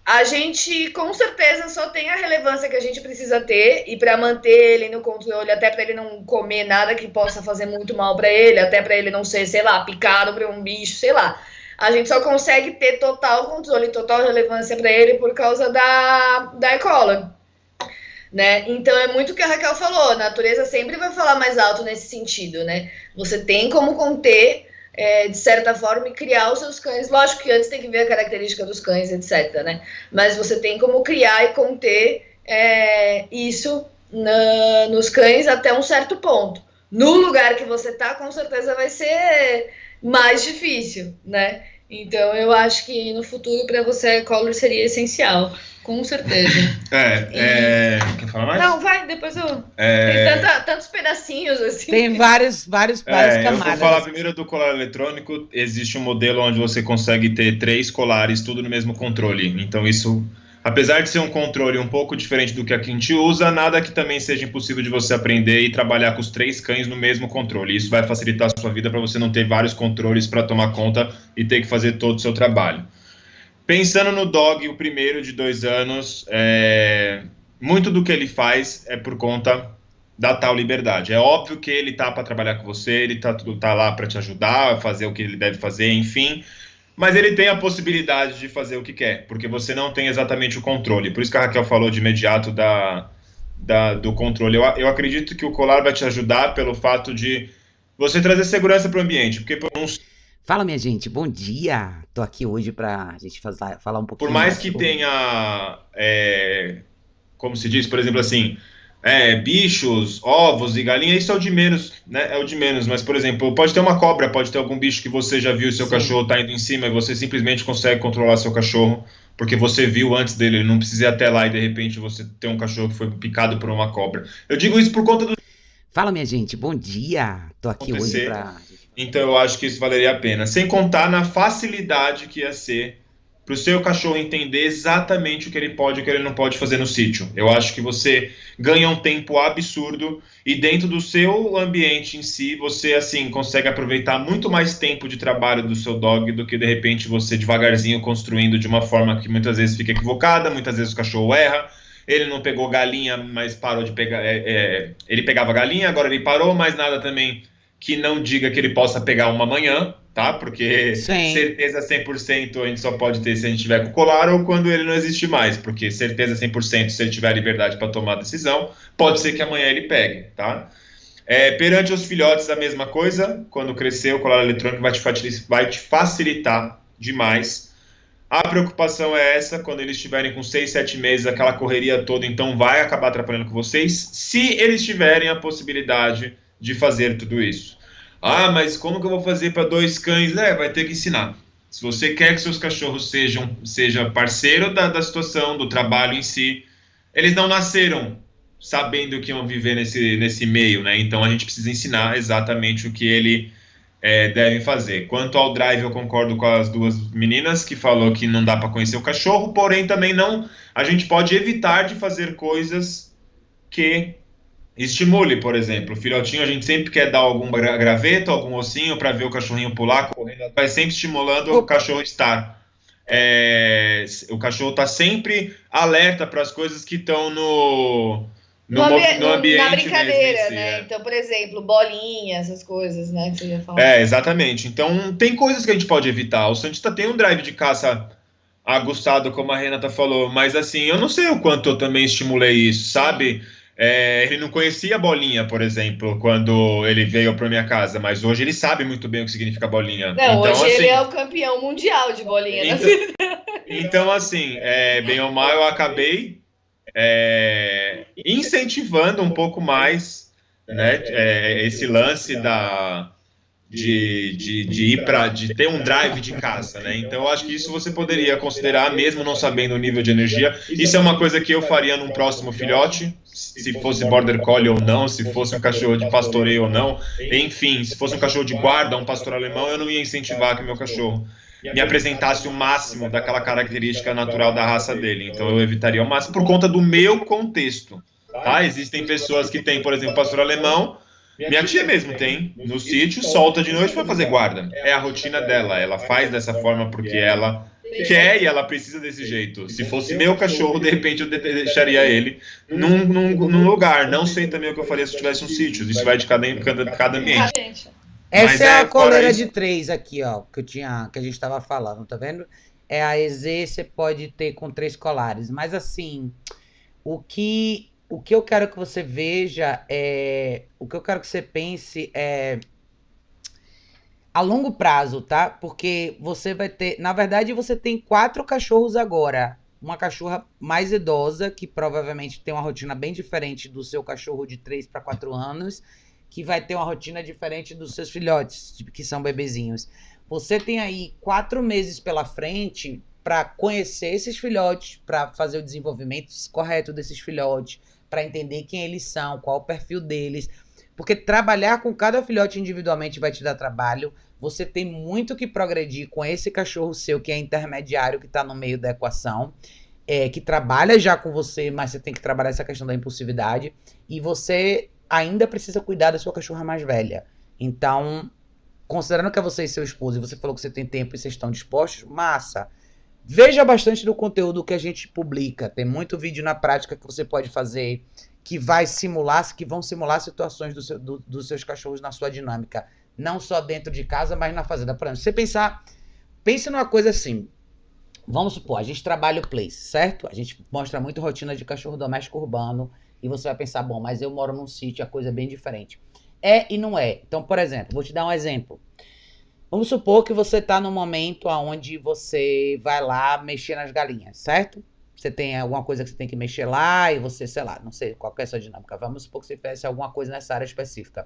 a gente com certeza só tem a relevância que a gente precisa ter, e para manter ele no controle, até para ele não comer nada que possa fazer muito mal para ele, até para ele não ser, sei lá, picado por um bicho, sei lá. A gente só consegue ter total controle, total relevância para ele por causa da e-collar, né? Então é muito o que a Raquel falou, a natureza sempre vai falar mais alto nesse sentido, né? Você tem como conter, de certa forma, e criar os seus cães. Lógico que antes tem que ver a característica dos cães, etc, né? Mas você tem como criar e conter isso nos cães até um certo ponto. No lugar que você tá, com certeza vai ser mais difícil, né? Então eu acho que no futuro para você a e-collar seria essencial, com certeza. Quer falar mais? Não, vai, depois eu... Tem tantos pedacinhos assim. Tem várias camadas. Eu vou falar primeiro do colar eletrônico. Existe um modelo onde você consegue ter 3 colares, tudo no mesmo controle. Então isso, apesar de ser um controle um pouco diferente do que a gente usa, nada que também seja impossível de você aprender e trabalhar com os 3 cães no mesmo controle. Isso vai facilitar a sua vida para você não ter vários controles para tomar conta e ter que fazer todo o seu trabalho. Pensando no dog, o primeiro de 2 anos, muito do que ele faz é por conta da tal liberdade. É óbvio que ele tá para trabalhar com você, ele tá lá para te ajudar, fazer o que ele deve fazer, enfim... Mas ele tem a possibilidade de fazer o que quer, porque você não tem exatamente o controle. Por isso que a Raquel falou de imediato do controle. Eu acredito que o colar vai te ajudar pelo fato de você trazer segurança para o ambiente. Porque Fala, minha gente, bom dia. Tô aqui hoje pra gente falar um pouquinho. Por mais que tenha, como se diz, por exemplo, assim, bichos, ovos e galinha, isso é o de menos, né? É o de menos, mas, por exemplo, pode ter uma cobra, pode ter algum bicho que você já viu e seu cachorro tá indo em cima e você simplesmente consegue controlar seu cachorro, porque você viu antes dele, ele não precisa ir até lá e de repente você tem um cachorro que foi picado por uma cobra. Eu digo isso por conta do... Fala, minha gente, bom dia. Tô aqui hoje pra... Então eu acho que isso valeria a pena, sem contar na facilidade que ia ser para o seu cachorro entender exatamente o que ele pode e o que ele não pode fazer no sítio. Eu acho que você ganha um tempo absurdo e dentro do seu ambiente em si, você assim consegue aproveitar muito mais tempo de trabalho do seu dog do que de repente você devagarzinho construindo de uma forma que muitas vezes fica equivocada, muitas vezes o cachorro erra. Ele não pegou galinha, mas parou de pegar... ele pegava galinha, agora ele parou, mas nada também que não diga que ele possa pegar uma amanhã, tá? Porque certeza 100% a gente só pode ter se a gente tiver com o colar ou quando ele não existe mais, porque certeza 100% se ele tiver liberdade para tomar a decisão, pode ser que amanhã ele pegue, tá? Perante os filhotes a mesma coisa, quando crescer o colar eletrônico vai te facilitar demais. A preocupação é essa, quando eles estiverem com 6, 7 meses, aquela correria toda, então vai acabar atrapalhando com vocês, se eles tiverem a possibilidade de fazer tudo isso. Ah, mas como que eu vou fazer para 2 cães? Vai ter que ensinar. Se você quer que seus cachorros sejam parceiro da situação, do trabalho em si, eles não nasceram sabendo que iam viver nesse meio, né? Então a gente precisa ensinar exatamente o que ele deve fazer. Quanto ao drive, eu concordo com as 2 meninas que falou que não dá para conhecer o cachorro, porém também não, a gente pode evitar de fazer coisas que estimule, por exemplo. O filhotinho, a gente sempre quer dar algum graveto, algum ossinho para ver o cachorrinho pular, correndo. Vai sempre estimulando o cachorro estar. O cachorro está sempre alerta para as coisas que estão no ambiente na brincadeira, mesmo, né? Então, por exemplo, bolinha, essas coisas, né? Que você ia falar. Exatamente. Então, tem coisas que a gente pode evitar. O Santista tem um drive de caça aguçado, como a Renata falou, mas assim, eu não sei o quanto eu também estimulei isso, sabe? Ele não conhecia a bolinha, por exemplo, quando ele veio para minha casa, mas hoje ele sabe muito bem o que significa bolinha. Não, então, hoje assim, ele é o campeão mundial de bolinha. Então assim, bem ou mal, eu acabei incentivando um pouco mais, né, esse lance de ter um drive de caça, né? Então eu acho que isso você poderia considerar, mesmo não sabendo o nível de energia. Isso é uma coisa que eu faria num próximo filhote, se fosse border collie ou não, se fosse um cachorro de pastoreio ou não, enfim, se fosse um cachorro de guarda, um pastor alemão, eu não ia incentivar que meu cachorro me apresentasse o máximo daquela característica natural da raça dele. Então eu evitaria o máximo por conta do meu contexto, tá? Existem pessoas que têm, por exemplo, pastor alemão. Minha tia mesmo tem no sítio, solta de noite para fazer guarda. É a rotina dela. Ela faz dessa forma porque ela quer e ela precisa desse jeito. Se fosse meu cachorro, de repente eu deixaria ele num lugar. Não sei também o que eu faria se tivesse um sítio. Isso vai de cada ambiente. Essa é a coleira de 3 aqui, ó, que a gente estava falando, tá vendo? A EZ você pode ter com 3 colares. Mas assim, o que eu quero que você veja o que eu quero que você pense a longo prazo, tá? Porque você vai ter, na verdade, você tem 4 cachorros agora. Uma cachorra mais idosa, que provavelmente tem uma rotina bem diferente do seu cachorro de 3 para 4 anos, que vai ter uma rotina diferente dos seus filhotes, que são bebezinhos. Você tem aí 4 meses pela frente para conhecer esses filhotes, para fazer o desenvolvimento correto desses filhotes, para entender quem eles são, qual o perfil deles. Porque trabalhar com cada filhote individualmente vai te dar trabalho. Você tem muito que progredir com esse cachorro seu, que é intermediário, que está no meio da equação, que trabalha já com você, mas você tem que trabalhar essa questão da impulsividade. E você ainda precisa cuidar da sua cachorra mais velha. Então, considerando que é você e seu esposo, e você falou que você tem tempo e vocês estão dispostos, massa. Veja bastante do conteúdo que a gente publica. Tem muito vídeo na prática que você pode fazer que vão simular situações dos seus cachorros na sua dinâmica. Não só dentro de casa, mas na fazenda. Por exemplo, pense numa coisa assim. Vamos supor, a gente trabalha o place, certo? A gente mostra muito rotina de cachorro doméstico urbano. E você vai pensar, bom, mas eu moro num sítio, a coisa é bem diferente. É e não é. Então, por exemplo, vou te dar um exemplo. Vamos supor que você está num momento onde você vai lá mexer nas galinhas, certo? Você tem alguma coisa que você tem que mexer lá e você, sei lá, não sei qual que é a sua dinâmica. Vamos supor que você fizesse alguma coisa nessa área específica.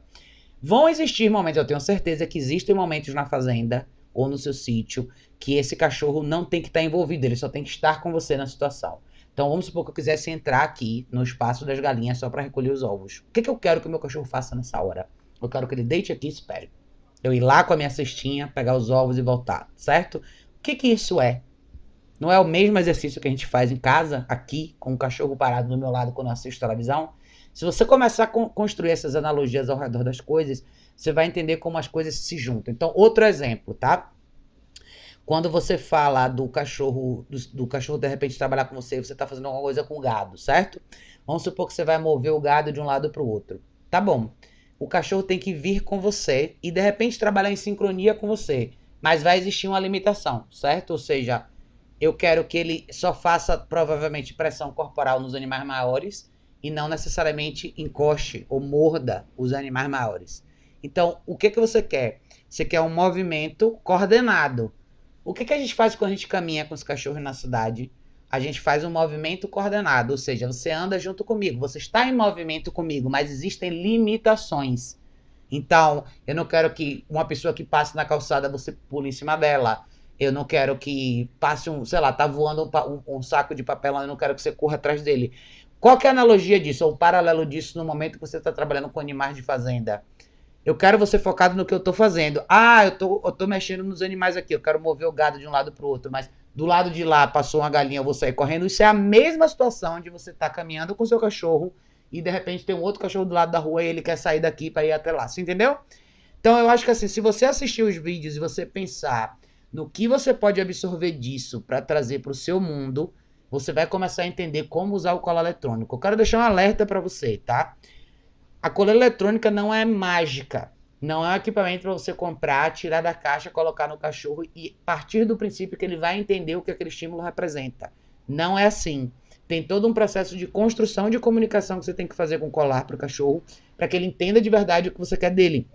Vão existir momentos, eu tenho certeza que existem momentos na fazenda ou no seu sítio que esse cachorro não tem que estar envolvido, ele só tem que estar com você na situação. Então vamos supor que eu quisesse entrar aqui no espaço das galinhas só para recolher os ovos. O que eu quero que o meu cachorro faça nessa hora? Eu quero que ele deite aqui e espere. Eu ir lá com a minha cestinha, pegar os ovos e voltar, certo? O que isso é? Não é o mesmo exercício que a gente faz em casa, aqui, com o cachorro parado do meu lado quando eu assisto televisão? Se você começar a construir essas analogias ao redor das coisas, você vai entender como as coisas se juntam. Então, outro exemplo, tá? Quando você fala do cachorro de repente trabalhar com você, você está fazendo alguma coisa com o gado, certo? Vamos supor que você vai mover o gado de um lado para o outro. Tá bom. O cachorro tem que vir com você e de repente trabalhar em sincronia com você. Mas vai existir uma limitação, certo? Ou seja, eu quero que ele só faça provavelmente pressão corporal nos animais maiores e não necessariamente encoste ou morda os animais maiores. Então, o que você quer? Você quer um movimento coordenado. O que a gente faz quando a gente caminha com os cachorros na cidade? A gente faz um movimento coordenado, ou seja, você anda junto comigo, você está em movimento comigo, mas existem limitações. Então, eu não quero que uma pessoa que passe na calçada, você pule em cima dela. Eu não quero que passe tá voando um saco de papelão, eu não quero que você corra atrás dele. Qual que é a analogia disso, ou o paralelo disso no momento que você está trabalhando com animais de fazenda? Eu quero você focado no que eu estou fazendo. Eu tô mexendo nos animais aqui, eu quero mover o gado de um lado para o outro, mas do lado de lá passou uma galinha, eu vou sair correndo. Isso é a mesma situação onde você está caminhando com o seu cachorro e de repente tem um outro cachorro do lado da rua e ele quer sair daqui para ir até lá, você entendeu? Então eu acho que assim, se você assistir os vídeos e você pensar no que você pode absorver disso para trazer para o seu mundo, você vai começar a entender como usar o colar eletrônico. Eu quero deixar um alerta para você, tá? A coleira eletrônica não é mágica. Não é um equipamento para você comprar, tirar da caixa, colocar no cachorro e partir do princípio que ele vai entender o que aquele estímulo representa. Não é assim. Tem todo um processo de construção de comunicação que você tem que fazer com o colar para o cachorro, para que ele entenda de verdade o que você quer dele.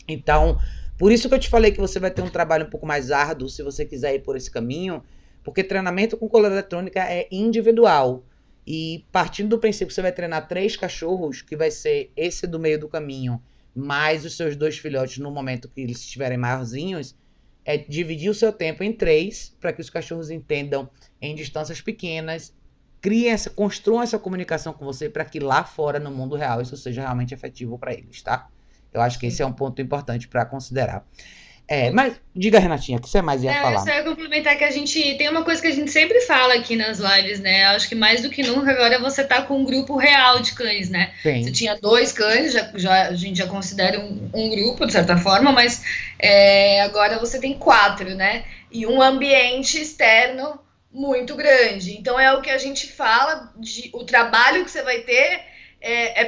Então, por isso que eu te falei que você vai ter um trabalho um pouco mais árduo se você quiser ir por esse caminho, porque treinamento com coleira eletrônica é individual. E partindo do princípio que você vai treinar 3 cachorros, que vai ser esse do meio do caminho, mais os seus 2 filhotes no momento que eles estiverem maiorzinhos, é dividir o seu tempo em 3, para que os cachorros entendam em distâncias pequenas, construam essa comunicação com você, para que lá fora, no mundo real, isso seja realmente efetivo para eles, tá? Eu acho que esse é um ponto importante para considerar. Mas diga, Renatinha, o que você mais ia falar? Eu só ia complementar que a gente tem uma coisa que a gente sempre fala aqui nas lives, né? Acho que mais do que nunca agora você tá com um grupo real de cães, né? Sim. Você tinha 2 cães, a gente já considera um grupo, de certa forma, mas agora você tem 4, né? E um ambiente externo muito grande. Então é o que a gente fala, o trabalho que você vai ter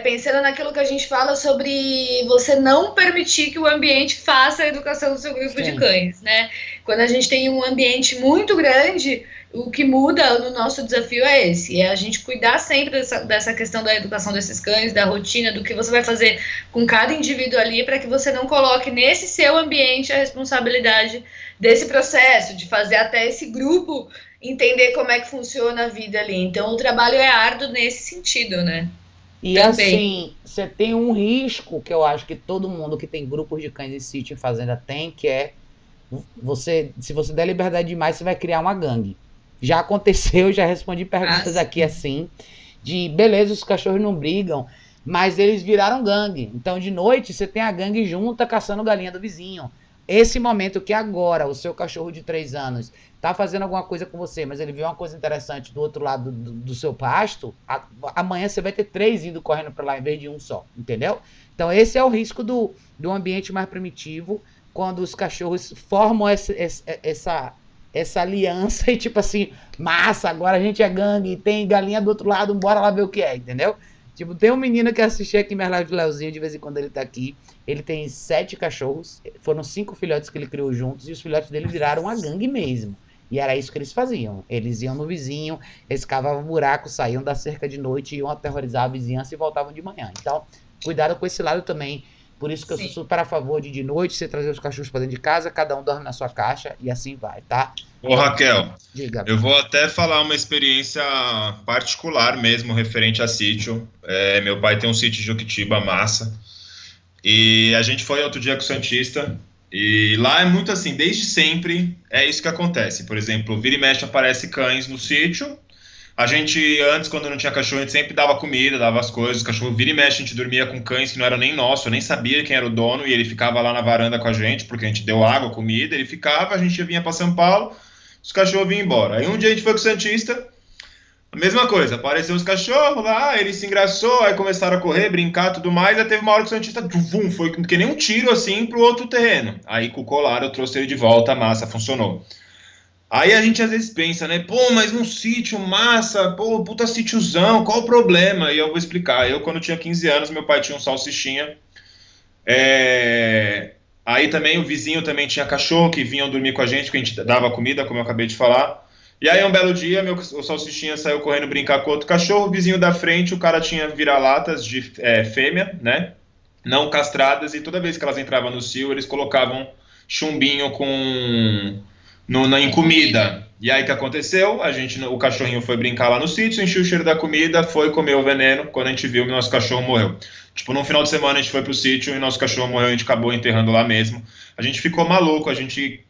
pensando naquilo que a gente fala sobre você não permitir que o ambiente faça a educação do seu grupo de cães, né? Quando a gente tem um ambiente muito grande, o que muda no nosso desafio é esse, é a gente cuidar sempre dessa questão da educação desses cães, da rotina, do que você vai fazer com cada indivíduo ali, para que você não coloque nesse seu ambiente a responsabilidade desse processo, de fazer até esse grupo entender como é que funciona a vida ali. Então o trabalho é árduo nesse sentido, né? E também, assim, você tem um risco que eu acho que todo mundo que tem grupos de cães em sítio e fazenda tem, que é se você der liberdade demais, você vai criar uma gangue. Já aconteceu, já respondi perguntas aqui assim, de beleza, os cachorros não brigam, mas eles viraram gangue. Então de noite você tem a gangue junta caçando galinha do vizinho. Esse momento que agora o seu cachorro de 3 anos tá fazendo alguma coisa com você, mas ele viu uma coisa interessante do outro lado do seu pasto, amanhã você vai ter 3 indo correndo para lá em vez de um só, entendeu? Então esse é o risco do ambiente mais primitivo, quando os cachorros formam essa aliança e tipo assim, massa, agora a gente é gangue, tem galinha do outro lado, bora lá ver o que é, entendeu? Tipo, tem um menino que assistia aqui minhas lives do Leozinho, de vez em quando ele tá aqui. Ele tem 7 cachorros, foram 5 filhotes que ele criou juntos, e os filhotes dele viraram uma gangue mesmo. E era isso que eles faziam. Eles iam no vizinho, eles cavavam buraco, saíam da cerca de noite, iam aterrorizar a vizinhança e voltavam de manhã. Então, cuidado com esse lado também. Por isso que eu sou super a favor de noite, você trazer os cachorros pra dentro de casa, cada um dorme na sua caixa e assim vai, tá? Ô Raquel, diga. Eu vou até falar uma experiência particular mesmo, referente a sítio. Meu pai tem um sítio de Juquitiba, massa. E a gente foi outro dia com o Santista. E lá é muito assim, desde sempre é isso que acontece. Por exemplo, vira e mexe aparece cães no sítio. A gente, antes, quando não tinha cachorro, a gente sempre dava comida, dava as coisas. O cachorro vira e mexe, a gente dormia com cães que não era nem nosso. Eu nem sabia quem era o dono e ele ficava lá na varanda com a gente, porque a gente deu água, comida. Ele ficava, a gente vinha para São Paulo, os cachorros vinham embora. Aí um dia a gente foi com o Santista, a mesma coisa. Apareceu os cachorros lá, ele se engraçou, aí começaram a correr, brincar, tudo mais. Aí teve uma hora que o Santista foi que nem um tiro assim pro outro terreno. Aí com o colar eu trouxe ele de volta, a massa, funcionou. Aí a gente às vezes pensa, né? Pô, mas um sítio, massa, pô, puta sítiozão, qual o problema? E eu vou explicar. Eu, quando tinha 15 anos, meu pai tinha um salsichinha. Aí também o vizinho também tinha cachorro que vinham dormir com a gente, que a gente dava comida, como eu acabei de falar. E aí um belo dia, o salsichinha saiu correndo brincar com outro cachorro. O vizinho da frente, o cara tinha vira-latas de fêmea, né? Não castradas, e toda vez que elas entravam no cio, eles colocavam chumbinho em comida. E aí o que aconteceu? O cachorrinho foi brincar lá no sítio, encheu o cheiro da comida, foi comer o veneno. Quando a gente viu, nosso cachorro morreu. Tipo, no final de semana a gente foi pro sítio e nosso cachorro morreu, a gente acabou enterrando lá mesmo. A gente ficou maluco, a gente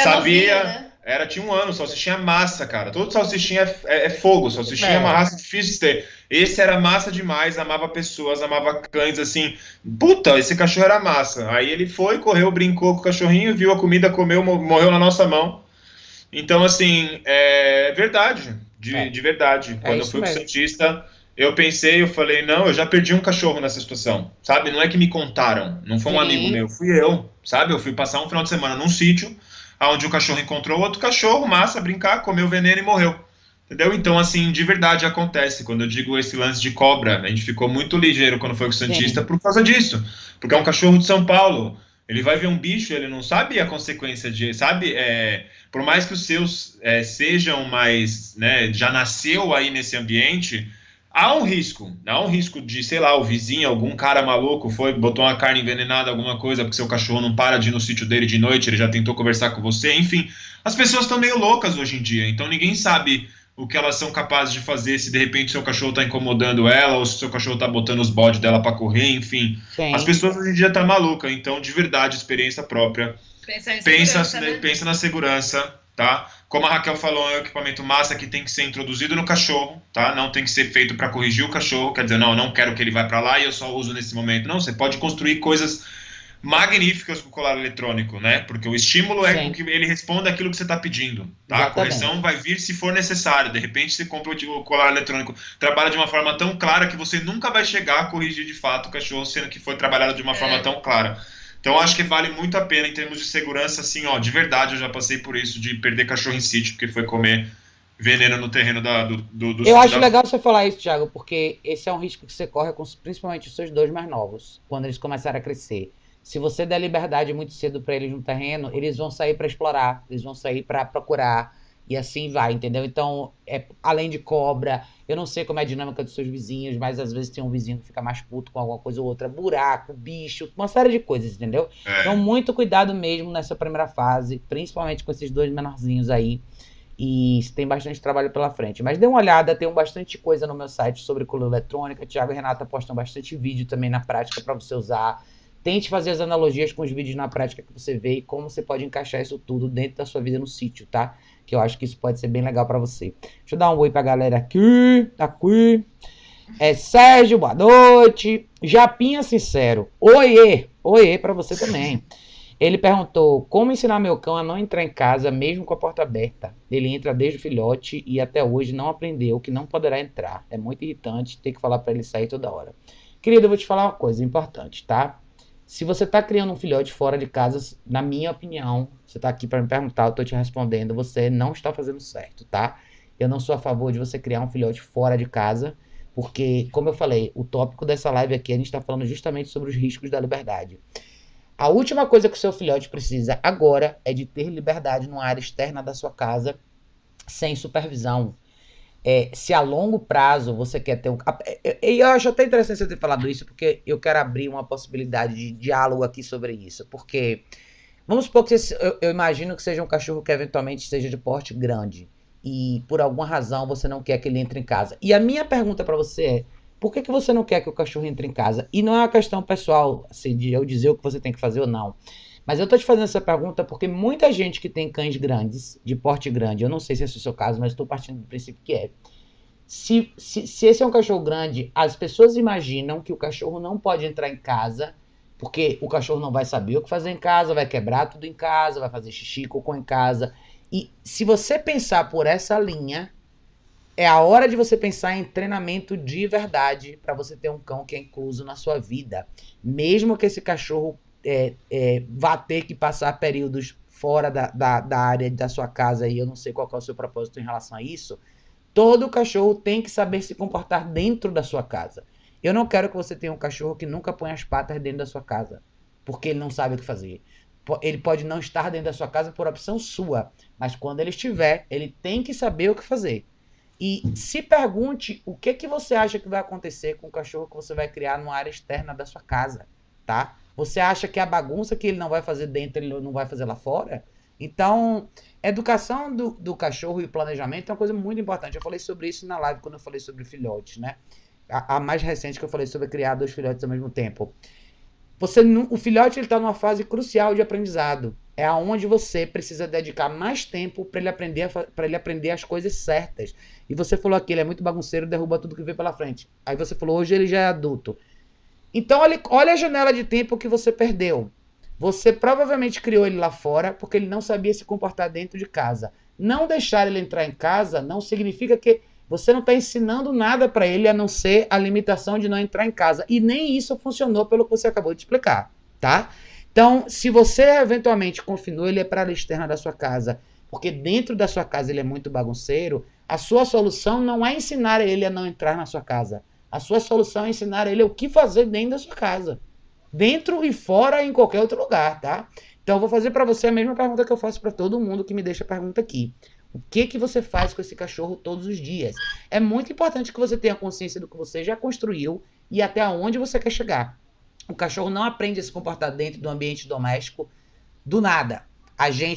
sabia... Novinho, né? Tinha 1 ano, salsichinha massa, cara. Todo salsichinha é fogo, salsichinha é uma raça difícil de ter. Esse era massa demais, amava pessoas, amava cães, assim. Puta, esse cachorro era massa. Aí ele foi, correu, brincou com o cachorrinho, viu a comida, comeu, morreu na nossa mão. Então, assim, é verdade, de verdade. Quando eu fui pro Santista, eu pensei, eu falei, não, eu já perdi um cachorro nessa situação, sabe? Não é que me contaram, não foi um amigo meu, fui eu, sabe? Eu fui passar um final de semana num sítio, onde o cachorro encontrou outro cachorro, massa, brincar, comeu veneno e morreu. Entendeu? Então, assim, de verdade acontece. Quando eu digo esse lance de cobra, a gente ficou muito ligeiro quando foi com o Santista por causa disso. Porque é um cachorro de São Paulo. Ele vai ver um bicho, ele não sabe a consequência de, sabe? Por mais que os seus sejam mais, né, já nasceu aí nesse ambiente, há um risco de, sei lá, o vizinho, algum cara maluco foi, botou uma carne envenenada, alguma coisa, porque seu cachorro não para de ir no sítio dele de noite, ele já tentou conversar com você, enfim. As pessoas estão meio loucas hoje em dia, então ninguém sabe o que elas são capazes de fazer, se de repente seu cachorro está incomodando ela, ou se seu cachorro está botando os bodes dela para correr, enfim. Sim. As pessoas hoje em dia estão malucas, então, de verdade, experiência própria. Pensa na segurança, tá? Como a Raquel falou, é um equipamento massa que tem que ser introduzido no cachorro, tá? Não tem que ser feito para corrigir o cachorro, quer dizer, não, eu não quero que ele vá para lá e eu só uso nesse momento. Não, você pode construir coisas magníficas com o colar eletrônico, né? Porque o estímulo é com que ele responda aquilo que você está pedindo, tá? Exatamente. A correção vai vir se for necessário. De repente você compra o colar eletrônico, trabalha de uma forma tão clara que você nunca vai chegar a corrigir de fato o cachorro, sendo que foi trabalhado de uma forma tão clara. Então acho que vale muito a pena em termos de segurança, assim, ó, de verdade eu já passei por isso, de perder cachorro em sítio, porque foi comer veneno no terreno do Eu acho legal você falar isso, Thiago, porque esse é um risco que você corre com principalmente os seus dois mais novos, quando eles começarem a crescer. Se você der liberdade muito cedo para eles no terreno, eles vão sair para explorar, eles vão sair para procurar, e assim vai, entendeu? Então, além de cobra, eu não sei como é a dinâmica dos seus vizinhos, mas às vezes tem um vizinho que fica mais puto com alguma coisa ou outra, buraco, bicho, uma série de coisas, entendeu? Então, muito cuidado mesmo nessa primeira fase, principalmente com esses dois menorzinhos aí, e tem bastante trabalho pela frente. Mas dê uma olhada, tem bastante coisa no meu site sobre coleira eletrônica, Thiago e Renata postam bastante vídeo também na prática para você usar. Tente fazer as analogias com os vídeos na prática que você vê e como você pode encaixar isso tudo dentro da sua vida no sítio, tá? Que eu acho que isso pode ser bem legal pra você. Deixa eu dar um oi pra galera aqui. Sérgio, boa noite. Japinha Sincero. Oiê. Oiê pra você também. Ele perguntou, como ensinar meu cão a não entrar em casa mesmo com a porta aberta? Ele entra desde o filhote e até hoje não aprendeu que não poderá entrar. É muito irritante ter que falar pra ele sair toda hora. Querido, eu vou te falar uma coisa importante, tá? Se você está criando um filhote fora de casa, na minha opinião, você está aqui para me perguntar, eu estou te respondendo, você não está fazendo certo, tá? Eu não sou a favor de você criar um filhote fora de casa, porque, como eu falei, o tópico dessa live aqui, a gente está falando justamente sobre os riscos da liberdade. A última coisa que o seu filhote precisa agora é de ter liberdade numa área externa da sua casa, sem supervisão. Se a longo prazo você quer ter um... E eu acho até interessante você ter falado isso, porque eu quero abrir uma possibilidade de diálogo aqui sobre isso. Porque, vamos supor que eu imagino que seja um cachorro que eventualmente seja de porte grande. E por alguma razão você não quer que ele entre em casa. E a minha pergunta pra você é, por que você não quer que o cachorro entre em casa? E não é uma questão pessoal, assim, de eu dizer o que você tem que fazer ou não. Mas eu tô te fazendo essa pergunta porque muita gente que tem cães grandes, de porte grande, eu não sei se esse é o seu caso, mas estou partindo do princípio que é. Se esse é um cachorro grande, as pessoas imaginam que o cachorro não pode entrar em casa, porque o cachorro não vai saber o que fazer em casa, vai quebrar tudo em casa, vai fazer xixi, cocô em casa. E se você pensar por essa linha, é a hora de você pensar em treinamento de verdade para você ter um cão que é incluso na sua vida. Mesmo que esse cachorro vá ter que passar períodos fora da área da sua casa, e eu não sei qual é o seu propósito em relação a isso, todo cachorro tem que saber se comportar dentro da sua casa. Eu não quero que você tenha um cachorro que nunca põe as patas dentro da sua casa, porque ele não sabe o que fazer. Ele pode não estar dentro da sua casa por opção sua, mas quando ele estiver, ele tem que saber o que fazer. E se pergunte o que você acha que vai acontecer com o cachorro que você vai criar numa área externa da sua casa, tá? Você acha que a bagunça que ele não vai fazer dentro, ele não vai fazer lá fora? Então, educação do cachorro e o planejamento é uma coisa muito importante. Eu falei sobre isso na live quando eu falei sobre filhotes, né? A mais recente que eu falei sobre criar 2 filhotes ao mesmo tempo. O filhote está numa fase crucial de aprendizado. É aonde você precisa dedicar mais tempo para ele aprender as coisas certas. E você falou aqui, ele é muito bagunceiro, derruba tudo que vê pela frente. Aí você falou, hoje ele já é adulto. Então, olha a janela de tempo que você perdeu. Você provavelmente criou ele lá fora porque ele não sabia se comportar dentro de casa. Não deixar ele entrar em casa não significa que você não está ensinando nada para ele a não ser a limitação de não entrar em casa. E nem isso funcionou pelo que você acabou de explicar, tá? Então, se você eventualmente confinou ele para a área externa da sua casa, porque dentro da sua casa ele é muito bagunceiro, a sua solução não é ensinar ele a não entrar na sua casa. A sua solução é ensinar ele o que fazer dentro da sua casa. Dentro e fora, em qualquer outro lugar, tá? Então, eu vou fazer para você a mesma pergunta que eu faço para todo mundo que me deixa a pergunta aqui. O que você faz com esse cachorro todos os dias? É muito importante que você tenha consciência do que você já construiu e até onde você quer chegar. O cachorro não aprende a se comportar dentro do ambiente doméstico do nada.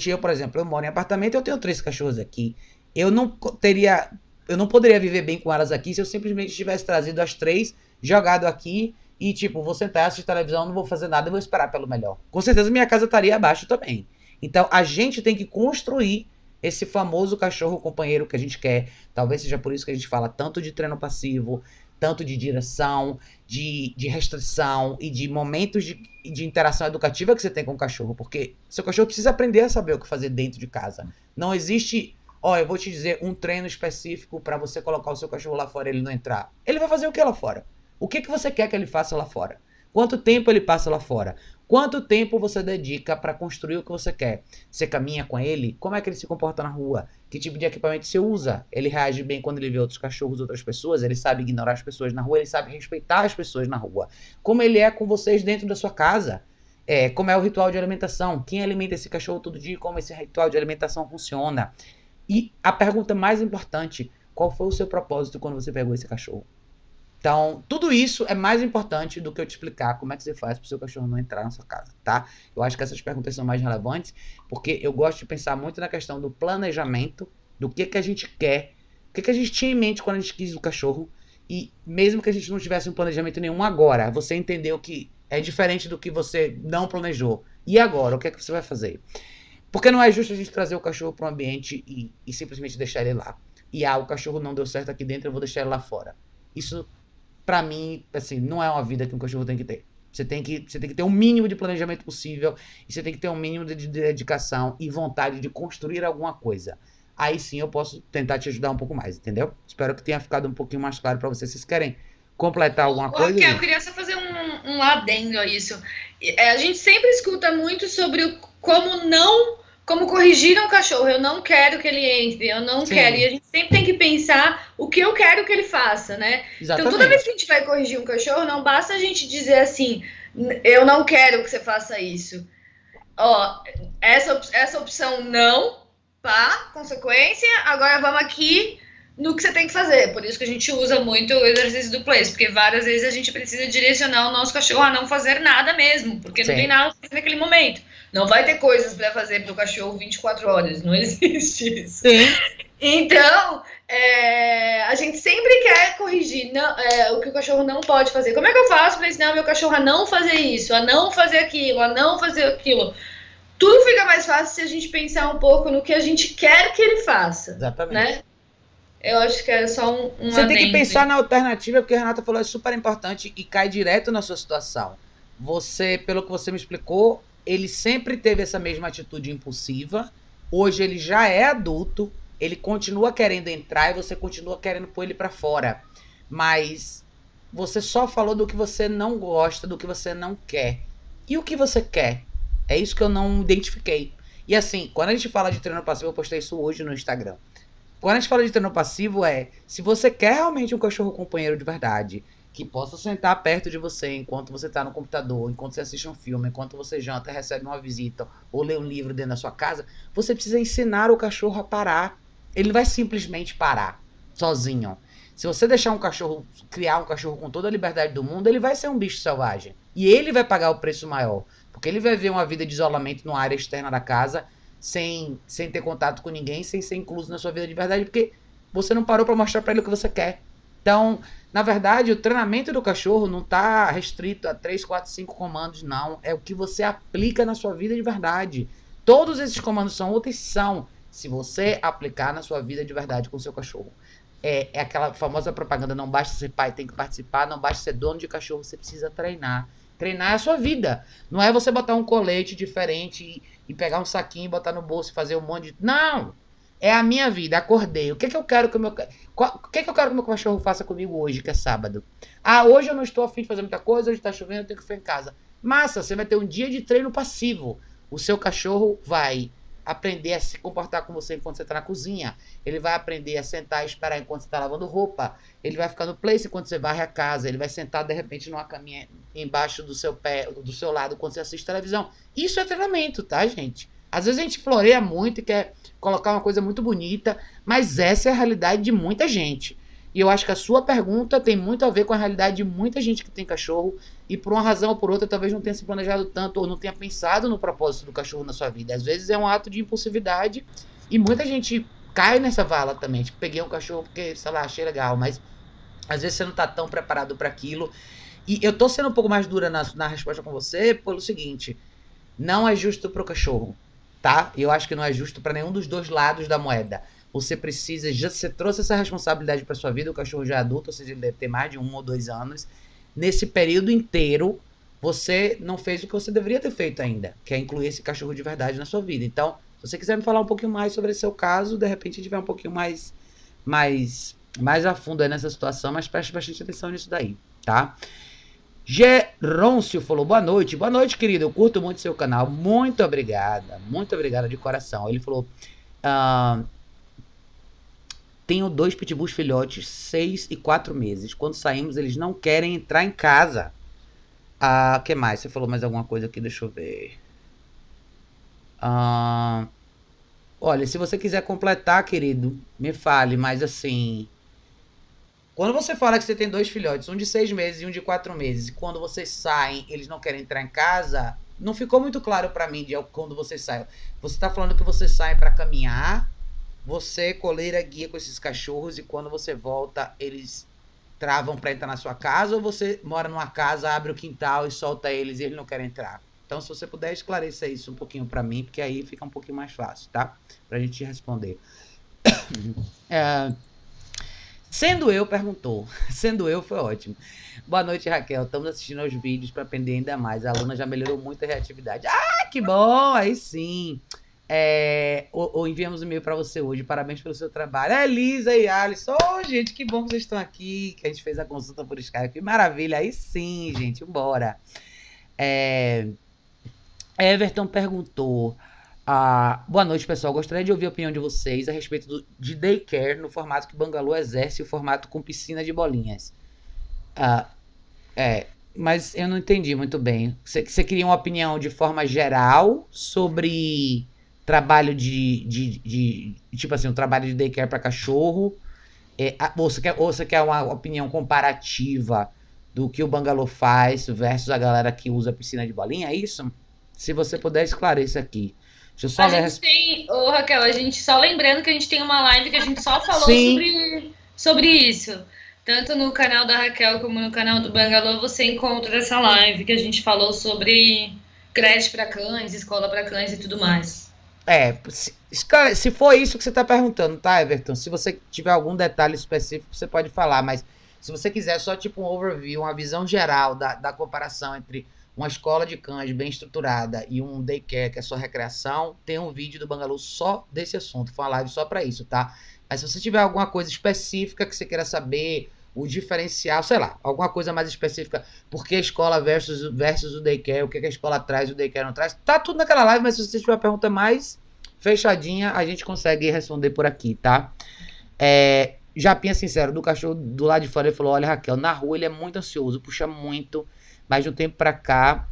Eu, por exemplo, eu moro em apartamento, eu tenho 3 cachorros aqui. Eu não poderia viver bem com elas aqui se eu simplesmente tivesse trazido as 3, jogado aqui e, tipo, vou sentar, assistir televisão, não vou fazer nada e vou esperar pelo melhor. Com certeza minha casa estaria abaixo também. Então, a gente tem que construir esse famoso cachorro companheiro que a gente quer. Talvez seja por isso que a gente fala tanto de treino passivo, tanto de direção, de restrição e de momentos de interação educativa que você tem com o cachorro. Porque seu cachorro precisa aprender a saber o que fazer dentro de casa. Não existe, eu vou te dizer, um treino específico para você colocar o seu cachorro lá fora e ele não entrar. Ele vai fazer o que lá fora? O que você quer que ele faça lá fora? Quanto tempo ele passa lá fora? Quanto tempo você dedica para construir o que você quer? Você caminha com ele? Como é que ele se comporta na rua? Que tipo de equipamento você usa? Ele reage bem quando ele vê outros cachorros, outras pessoas? Ele sabe ignorar as pessoas na rua? Ele sabe respeitar as pessoas na rua? Como ele é com vocês dentro da sua casa? Como é o ritual de alimentação? Quem alimenta esse cachorro todo dia? Como esse ritual de alimentação funciona? E a pergunta mais importante, qual foi o seu propósito quando você pegou esse cachorro? Então, tudo isso é mais importante do que eu te explicar como é que você faz para o seu cachorro não entrar na sua casa, tá? Eu acho que essas perguntas são mais relevantes, porque eu gosto de pensar muito na questão do planejamento, do que a gente quer, o que a gente tinha em mente quando a gente quis o cachorro, e mesmo que a gente não tivesse um planejamento nenhum agora, você entendeu que é diferente do que você não planejou. E agora, o que é que você vai fazer? Porque não é justo a gente trazer o cachorro para um ambiente e simplesmente deixar ele lá. E o cachorro não deu certo aqui dentro, eu vou deixar ele lá fora. Isso, pra mim, assim, não é uma vida que um cachorro tem que ter. Você tem que ter o mínimo de planejamento possível e você tem que ter um mínimo de dedicação e vontade de construir alguma coisa. Aí sim eu posso tentar te ajudar um pouco mais, entendeu? Espero que tenha ficado um pouquinho mais claro pra vocês. Vocês querem completar alguma coisa? Raquel, eu queria só fazer um adendo a isso. A gente sempre escuta muito sobre como corrigir um cachorro. Eu não quero que ele entre, eu não quero. E a gente sempre tem que pensar o que eu quero que ele faça, né? Exatamente. Então, toda vez que a gente vai corrigir um cachorro, não basta a gente dizer assim, eu não quero que você faça isso. Essa opção não, pá, consequência, agora vamos aqui no que você tem que fazer. Por isso que a gente usa muito o exercício do place, porque várias vezes a gente precisa direcionar o nosso cachorro a não fazer nada mesmo, porque não tem nada naquele momento. Não vai ter coisas para fazer pro cachorro 24 horas, não existe isso. Sim. Então, a gente sempre quer corrigir o que o cachorro não pode fazer. Como é que eu faço para ensinar o meu cachorro a não fazer isso, a não fazer aquilo, a não fazer aquilo? Tudo fica mais fácil se a gente pensar um pouco no que a gente quer que ele faça. Exatamente. Né? Eu acho que é só um Você tem que pensar na alternativa, porque a Renata falou, é super importante e cai direto na sua situação. Você, pelo que você me explicou, ele sempre teve essa mesma atitude impulsiva. Hoje ele já é adulto, ele continua querendo entrar e você continua querendo pôr ele pra fora. Mas você só falou do que você não gosta, do que você não quer. E o que você quer? É isso que eu não identifiquei. E assim, quando a gente fala de treino passivo, eu postei isso hoje no Instagram. Quando a gente fala de treino passivo se você quer realmente um cachorro companheiro de verdade, que possa sentar perto de você enquanto você está no computador, enquanto você assiste um filme, enquanto você janta, recebe uma visita ou lê um livro dentro da sua casa, você precisa ensinar o cachorro a parar. Ele não vai simplesmente parar sozinho. Se você deixar criar um cachorro com toda a liberdade do mundo, ele vai ser um bicho selvagem. E ele vai pagar o preço maior. Porque ele vai ver uma vida de isolamento numa área externa da casa, sem ter contato com ninguém, sem ser incluso na sua vida de verdade, porque você não parou para mostrar para ele o que você quer. Então, na verdade, o treinamento do cachorro não está restrito a 3, 4, 5 comandos, não. É o que você aplica na sua vida de verdade. Todos esses comandos são úteis, se você aplicar na sua vida de verdade com o seu cachorro. É aquela famosa propaganda, não basta ser pai, tem que participar, não basta ser dono de cachorro, você precisa treinar. Treinar é a sua vida. Não é você botar um colete diferente e pegar um saquinho e botar no bolso e fazer um monte de... Não! É a minha vida, acordei. O que eu quero que o meu cachorro faça comigo hoje, que é sábado? Ah, hoje eu não estou a fim de fazer muita coisa, hoje tá chovendo, eu tenho que ficar em casa. Massa, você vai ter um dia de treino passivo. O seu cachorro vai aprender a se comportar com você enquanto você está na cozinha. Ele vai aprender a sentar e esperar enquanto você está lavando roupa. Ele vai ficar no place enquanto você varre a casa. Ele vai sentar, de repente, numa caminha embaixo do seu pé, do seu lado, quando você assiste televisão. Isso é treinamento, tá, gente? Às vezes a gente floreia muito e quer colocar uma coisa muito bonita, mas essa é a realidade de muita gente. E eu acho que a sua pergunta tem muito a ver com a realidade de muita gente que tem cachorro e por uma razão ou por outra talvez não tenha se planejado tanto ou não tenha pensado no propósito do cachorro na sua vida. Às vezes é um ato de impulsividade e muita gente cai nessa vala também. Tipo, peguei um cachorro porque, sei lá, achei legal, mas às vezes você não tá tão preparado para aquilo. E eu tô sendo um pouco mais dura na resposta com você pelo seguinte: não é justo pro cachorro, tá? Eu acho que não é justo para nenhum dos dois lados da moeda. Você precisa, você trouxe essa responsabilidade para sua vida, o cachorro já é adulto, ou seja, ele deve ter mais de 1 ou 2 anos. Nesse período inteiro, você não fez o que você deveria ter feito ainda, que é incluir esse cachorro de verdade na sua vida. Então, se você quiser me falar um pouquinho mais sobre esse seu caso, de repente a gente vai um pouquinho mais a fundo aí nessa situação, mas preste bastante atenção nisso daí, tá? Gerôncio falou, boa noite, querido, eu curto muito seu canal, muito obrigada de coração. Ele falou, tenho 2 pitbulls filhotes, 6 e 4 meses. Quando saímos, eles não querem entrar em casa. O que mais? Você falou mais alguma coisa aqui? Deixa eu ver. Olha, se você quiser completar, querido, me fale. Mas assim, quando você fala que você tem 2 filhotes, um de 6 meses e um de 4 meses, e quando vocês saem, eles não querem entrar em casa, não ficou muito claro pra mim de quando vocês saem. Você tá falando que vocês saem pra caminhar, você, coleira, guia com esses cachorros e quando você volta, eles travam pra entrar na sua casa ou você mora numa casa, abre o quintal e solta eles e eles não querem entrar? Então, se você puder esclarecer isso um pouquinho pra mim, porque aí fica um pouquinho mais fácil, tá? Pra gente responder. Sendo eu, perguntou. Sendo eu, foi ótimo. Boa noite, Raquel. Estamos assistindo aos vídeos para aprender ainda mais. A aluna já melhorou muito a reatividade. Que bom! Aí sim. Enviamos um e-mail para você hoje. Parabéns pelo seu trabalho. Elisa e Alisson. Gente, que bom que vocês estão aqui. Que a gente fez a consulta por Skype. Que maravilha. Aí sim, gente. Bora. Everton perguntou. Boa noite, pessoal. Gostaria de ouvir a opinião de vocês a respeito de daycare no formato que Bangalô exerce, o formato com piscina de bolinhas. Mas eu não entendi muito bem. Você queria uma opinião de forma geral sobre trabalho tipo assim, um trabalho de daycare para cachorro? Ou você quer uma opinião comparativa do que o Bangalô faz versus a galera que usa piscina de bolinha? É isso? Se você puder esclarecer aqui. Deixa eu só Raquel, a gente só lembrando que a gente tem uma live que a gente só falou sobre isso. Tanto no canal da Raquel como no canal do Bangalô você encontra essa live que a gente falou sobre creche para cães, escola para cães e tudo mais. Se for isso que você está perguntando, tá, Everton? Se você tiver algum detalhe específico, você pode falar, mas se você quiser só tipo um overview, uma visão geral da comparação entre uma escola de cães bem estruturada e um daycare que é só recreação, tem um vídeo do Bangalô só desse assunto. Foi uma live só para isso, tá? Mas se você tiver alguma coisa específica que você queira saber, o diferencial, sei lá, alguma coisa mais específica, por que a escola versus o daycare, o que a escola traz e o daycare não traz, tá tudo naquela live, mas se você tiver uma pergunta mais fechadinha, a gente consegue responder por aqui, tá? Japinha sincero, do cachorro do lado de fora, ele falou, olha, Raquel, na rua ele é muito ansioso, puxa muito, mas de um tempo pra cá,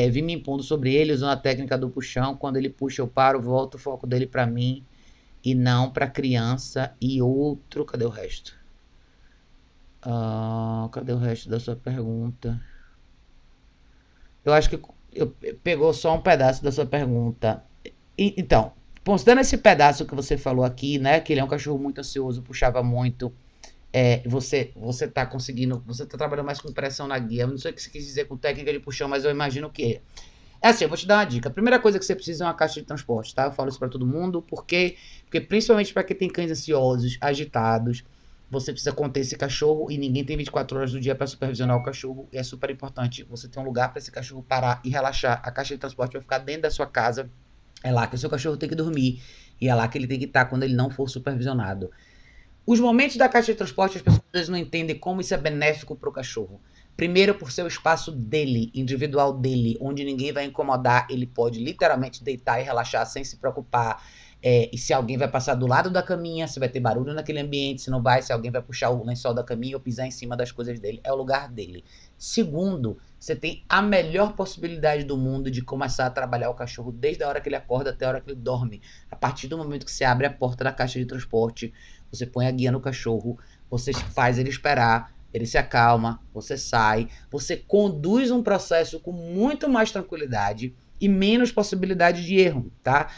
vim me impondo sobre ele, usando a técnica do puxão. Quando ele puxa, eu paro, volto o foco dele pra mim e não pra criança e outro. Cadê o resto? Cadê o resto da sua pergunta? Eu acho que pegou só um pedaço da sua pergunta. Então, considerando esse pedaço que você falou aqui, né? Que ele é um cachorro muito ansioso, puxava muito. Você tá conseguindo, você tá trabalhando mais com pressão na guia. Eu não sei o que você quis dizer com técnica de puxão, mas eu imagino que é assim, eu vou te dar uma dica. A primeira coisa que você precisa é uma caixa de transporte, tá? Eu falo isso pra todo mundo, porque principalmente pra quem tem cães ansiosos, agitados, você precisa conter esse cachorro e ninguém tem 24 horas do dia pra supervisionar o cachorro. E é super importante você ter um lugar pra esse cachorro parar e relaxar. A caixa de transporte vai ficar dentro da sua casa, é lá que o seu cachorro tem que dormir. E é lá que ele tem que estar quando ele não for supervisionado. Os momentos da caixa de transporte, as pessoas não entendem como isso é benéfico para o cachorro. Primeiro, por ser o espaço dele, individual dele, onde ninguém vai incomodar, ele pode literalmente deitar e relaxar sem se preocupar. E se alguém vai passar do lado da caminha, se vai ter barulho naquele ambiente, se não vai, se alguém vai puxar o lençol da caminha ou pisar em cima das coisas dele. É o lugar dele. Segundo, você tem a melhor possibilidade do mundo de começar a trabalhar o cachorro desde a hora que ele acorda até a hora que ele dorme. A partir do momento que você abre a porta da caixa de transporte, você põe a guia no cachorro, você faz ele esperar, ele se acalma, você sai, você conduz um processo com muito mais tranquilidade e menos possibilidade de erro, tá?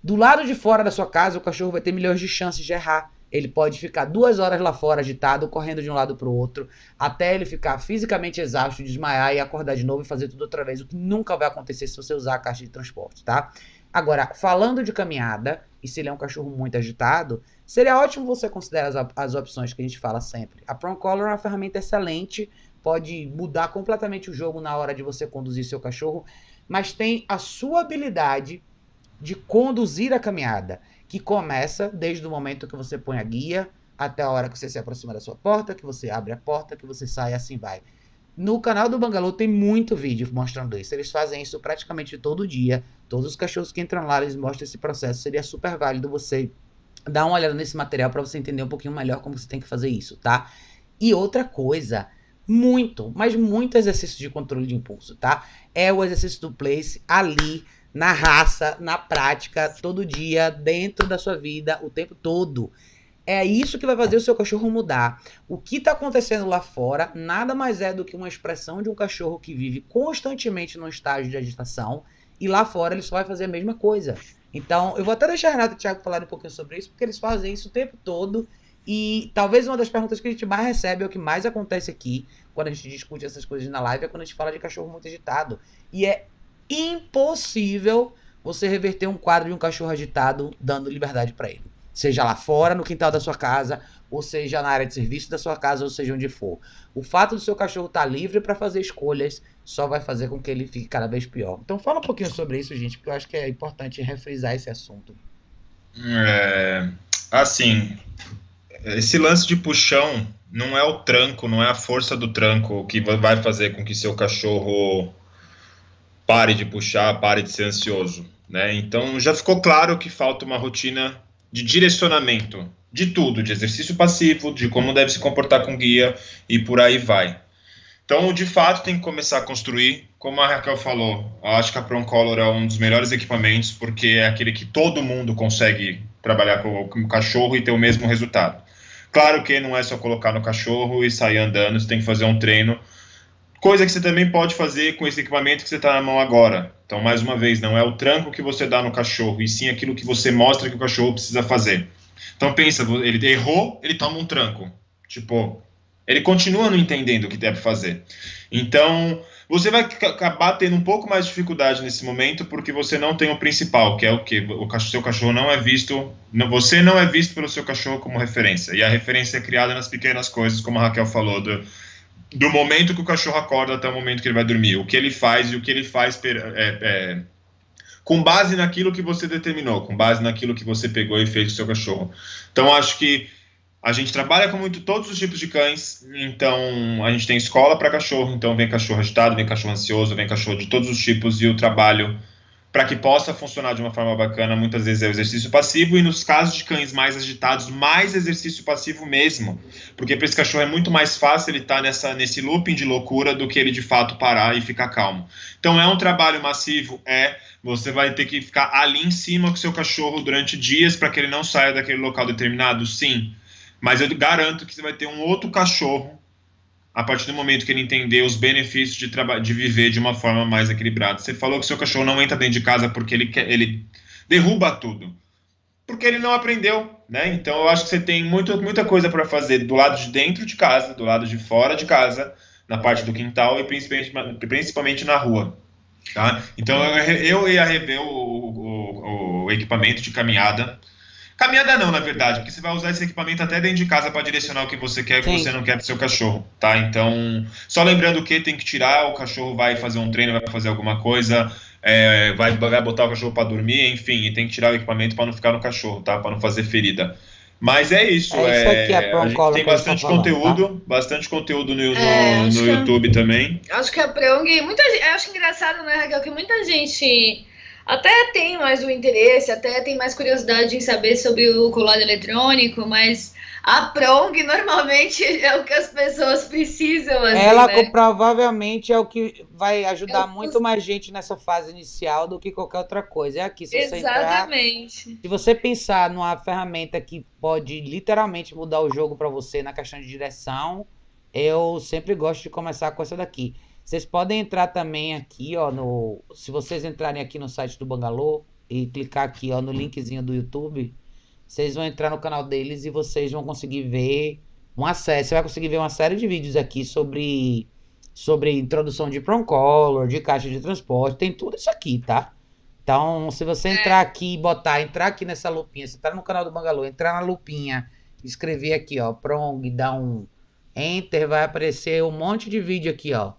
Do lado de fora da sua casa, o cachorro vai ter milhões de chances de errar. Ele pode ficar 2 horas lá fora agitado, correndo de um lado para o outro, até ele ficar fisicamente exausto, desmaiar e acordar de novo e fazer tudo outra vez, o que nunca vai acontecer se você usar a caixa de transporte, tá? Agora, falando de caminhada, e se ele é um cachorro muito agitado, seria ótimo você considerar as opções que a gente fala sempre. A Prong Collar é uma ferramenta excelente, pode mudar completamente o jogo na hora de você conduzir seu cachorro, mas tem a sua habilidade de conduzir a caminhada, que começa desde o momento que você põe a guia até a hora que você se aproxima da sua porta, que você abre a porta, que você sai e assim vai. No canal do Bangalô tem muito vídeo mostrando isso. Eles fazem isso praticamente todo dia. Todos os cachorros que entram lá, eles mostram esse processo. Seria super válido você dar uma olhada nesse material para você entender um pouquinho melhor como você tem que fazer isso, tá? E outra coisa, muito, mas muito exercício de controle de impulso, tá? É o exercício do place ali, na raça, na prática, todo dia, dentro da sua vida, o tempo todo. É isso que vai fazer o seu cachorro mudar. O que está acontecendo lá fora nada mais é do que uma expressão de um cachorro que vive constantemente num estágio de agitação, e lá fora ele só vai fazer a mesma coisa. Então, eu vou até deixar a Renata e o Thiago falarem um pouquinho sobre isso, porque eles fazem isso o tempo todo, e talvez uma das perguntas que a gente mais recebe, é o que mais acontece aqui, quando a gente discute essas coisas na live, é quando a gente fala de cachorro muito agitado. E é impossível você reverter um quadro de um cachorro agitado dando liberdade para ele. Seja lá fora, no quintal da sua casa, ou seja na área de serviço da sua casa, ou seja onde for. O fato do seu cachorro estar livre para fazer escolhas só vai fazer com que ele fique cada vez pior. Então fala um pouquinho sobre isso, gente, porque eu acho que é importante refrisar esse assunto. Assim, esse lance de puxão não é o tranco, não é a força do tranco que vai fazer com que seu cachorro pare de puxar, pare de ser ansioso, né? Então já ficou claro que falta uma rotina de direcionamento de tudo, de exercício passivo, de como deve se comportar com guia e por aí vai. Então, de fato, tem que começar a construir, como a Raquel falou, eu acho que a Prong Collar é um dos melhores equipamentos, porque é aquele que todo mundo consegue trabalhar com o cachorro e ter o mesmo resultado. Claro que não é só colocar no cachorro e sair andando, você tem que fazer um treino, coisa que você também pode fazer com esse equipamento que você está na mão agora. Então, mais uma vez, não é o tranco que você dá no cachorro, e sim aquilo que você mostra que o cachorro precisa fazer. Então, pensa, ele errou, ele toma um tranco. Tipo, ele continua não entendendo o que deve fazer. Então, você vai acabar tendo um pouco mais de dificuldade nesse momento, porque você não tem o principal, que é o quê? O seu cachorro não é visto, você não é visto pelo seu cachorro como referência. E a referência é criada nas pequenas coisas, como a Raquel falou, do momento que o cachorro acorda até o momento que ele vai dormir, o que ele faz e o que ele faz com base naquilo que você determinou, com base naquilo que você pegou e fez com o seu cachorro. Então, acho que a gente trabalha com todos os tipos de cães, então a gente tem escola para cachorro, então vem cachorro agitado, vem cachorro ansioso, vem cachorro de todos os tipos, e o trabalho para que possa funcionar de uma forma bacana, muitas vezes é o exercício passivo, e nos casos de cães mais agitados, mais exercício passivo mesmo, porque para esse cachorro é muito mais fácil ele estar nesse looping de loucura do que ele de fato parar e ficar calmo. Então é um trabalho massivo, você vai ter que ficar ali em cima com o seu cachorro durante dias para que ele não saia daquele local determinado, sim, mas eu garanto que você vai ter um outro cachorro a partir do momento que ele entender os benefícios de viver de uma forma mais equilibrada. Você falou que seu cachorro não entra dentro de casa porque ele derruba tudo. Porque ele não aprendeu, né? Então, eu acho que você tem muita coisa para fazer do lado de dentro de casa, do lado de fora de casa, na parte do quintal e principalmente na rua. Tá? Então, eu ia rever o equipamento de caminhada. Caminhada não, na verdade, porque você vai usar esse equipamento até dentro de casa para direcionar o que você quer e o que você não quer pro seu cachorro, tá? Então, só lembrando que tem que tirar, o cachorro vai fazer um treino, vai fazer alguma coisa, vai botar o cachorro para dormir, enfim, e tem que tirar o equipamento para não ficar no cachorro, tá? Para não fazer ferida. Mas é isso. É isso aqui, a A gente Prong-Collar tem que eles estão bastante falando, tá? conteúdo, bastante conteúdo no acho que- YouTube também. Acho que a Prong, eu acho engraçado, né, Raquel, que muita gente até tem mais o interesse, até tem mais curiosidade em saber sobre o colado eletrônico, mas a Prong normalmente é o que as pessoas precisam, assim, Ela né? provavelmente é o que vai ajudar Eu- muito mais gente nessa fase inicial do que qualquer outra coisa. É aqui, se você entrar, Exatamente. se você pensar numa ferramenta que pode literalmente mudar o jogo para você na questão de direção, eu sempre gosto de começar com essa daqui. Vocês podem entrar também aqui, ó, se vocês entrarem aqui no site do Bangalô e clicar aqui, ó, no linkzinho do YouTube, vocês vão entrar no canal deles e vocês vão conseguir ver você vai conseguir ver uma série de vídeos aqui sobre introdução de Prong-Collar, de caixa de transporte, tem tudo isso aqui, tá? Então, se você entrar aqui e entrar aqui nessa lupinha, você entrar no canal do Bangalô, entrar na lupinha, escrever aqui, ó, Prong, dar um Enter, vai aparecer um monte de vídeo aqui, ó.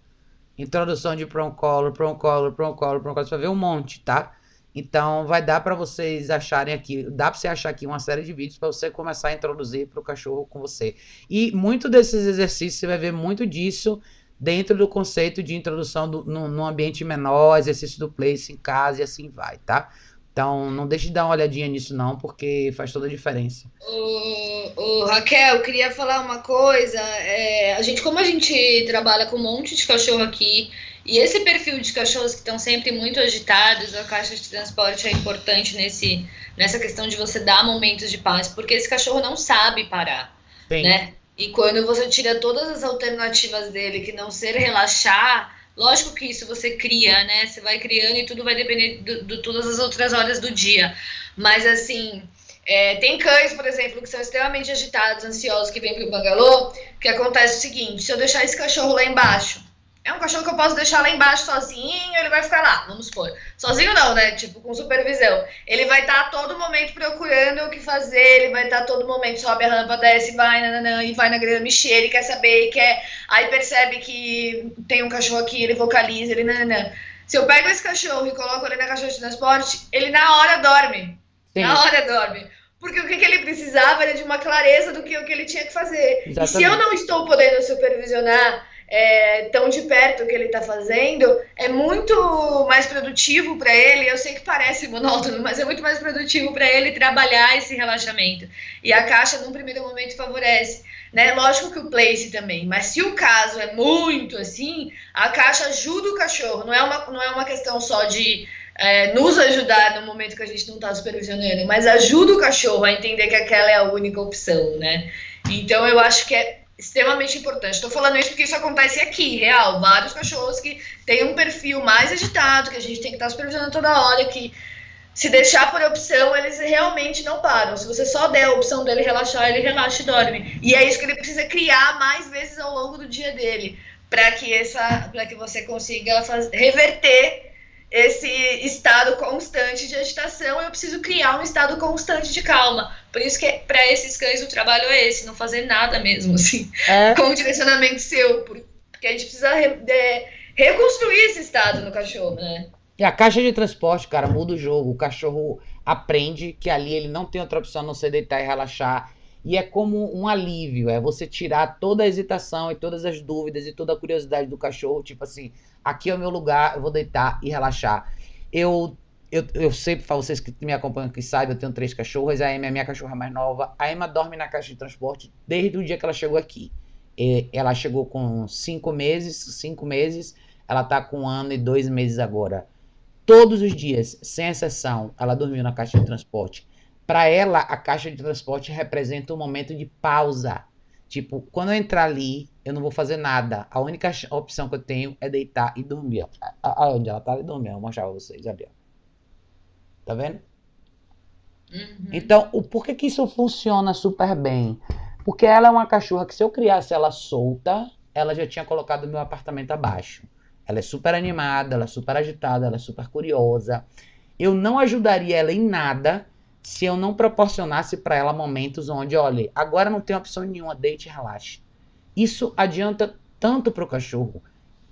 Introdução de Prong-Collar, Prong-Collar, Prong-Collar, Prong-Collar, você vai ver um monte, tá? Então, vai dar para vocês acharem aqui, dá para você achar aqui uma série de vídeos para você começar a introduzir para o cachorro com você. E muito desses exercícios, você vai ver muito disso dentro do conceito de introdução num ambiente menor, exercício do place em casa e assim vai, tá? Então, não deixe de dar uma olhadinha nisso não, porque faz toda a diferença. Raquel, eu queria falar uma coisa. Como a gente trabalha com um monte de cachorro aqui, e esse perfil de cachorros que estão sempre muito agitados, a caixa de transporte é importante nessa questão de você dar momentos de paz, porque esse cachorro não sabe parar, Sim. né? E quando você tira todas as alternativas dele, que não ser relaxar, lógico que isso você cria, né? Você vai criando e tudo vai depender de todas as outras horas do dia. Mas, assim, tem cães, por exemplo, que são extremamente agitados, ansiosos, que vêm pro Bangalô, que acontece o seguinte: se eu deixar esse cachorro lá embaixo, é um cachorro que eu posso deixar lá embaixo sozinho, ele vai ficar lá, vamos supor. Sozinho não, né? Tipo, com supervisão. Ele vai estar a todo momento procurando o que fazer, ele vai estar a todo momento, sobe a rampa, desce, vai, nananã, e vai na grama, cheira, ele quer saber, aí percebe que tem um cachorro aqui, ele vocaliza, ele nananã. Se eu pego esse cachorro e coloco ele na caixa de transporte, ele na hora dorme. Sim. Na hora dorme. Porque o que ele precisava era de uma clareza do que ele tinha que fazer. Exatamente. E se eu não estou podendo supervisionar tão de perto o que ele está fazendo, é muito mais produtivo para ele. Eu sei que parece monótono, mas é muito mais produtivo para ele trabalhar esse relaxamento. E a caixa, num primeiro momento, favorece, né? Lógico que o place também, mas se o caso é muito assim, a caixa ajuda o cachorro. Não é uma questão só de nos ajudar no momento que a gente não está supervisionando, mas ajuda o cachorro a entender que aquela é a única opção, né? Então eu acho que é extremamente importante. Estou falando isso porque isso acontece aqui, real. Vários cachorros que têm um perfil mais agitado, que a gente tem que estar supervisionando toda hora, que se deixar por opção, eles realmente não param. Se você só der a opção dele relaxar, ele relaxa e dorme. E é isso que ele precisa criar mais vezes ao longo do dia dele, para que você consiga reverter esse estado constante de agitação. Eu preciso criar um estado constante de calma. Por isso que para esses cães o trabalho é esse, não fazer nada mesmo, assim, com o direcionamento seu, porque a gente precisa reconstruir esse estado no cachorro, né? E a caixa de transporte, cara, muda o jogo. O cachorro aprende que ali ele não tem outra opção a não ser deitar e relaxar. E é como um alívio, é você tirar toda a hesitação e todas as dúvidas e toda a curiosidade do cachorro, tipo assim, aqui é o meu lugar, eu vou deitar e relaxar. Eu sempre falo, vocês que me acompanham que sabem, eu tenho 3 cachorras, a Emma é a minha cachorra mais nova. A Emma dorme na caixa de transporte desde o dia que ela chegou aqui. Ela chegou com 5 meses, ela tá com 1 ano e 2 meses agora. Todos os dias, sem exceção, ela dormiu na caixa de transporte. Para ela, a caixa de transporte representa um momento de pausa. Tipo, quando eu entrar ali, eu não vou fazer nada. A única opção que eu tenho é deitar e dormir. Onde ela tá dormindo, eu vou mostrar pra vocês ali. Tá vendo? Uhum. Então, por que isso funciona super bem? Porque ela é uma cachorra que se eu criasse ela solta, ela já tinha colocado o meu apartamento abaixo. Ela é super animada, ela é super agitada, ela é super curiosa. Eu não ajudaria ela em nada se eu não proporcionasse para ela momentos onde, olha, agora não tem opção nenhuma, deite e relaxe. Isso adianta tanto para o cachorro.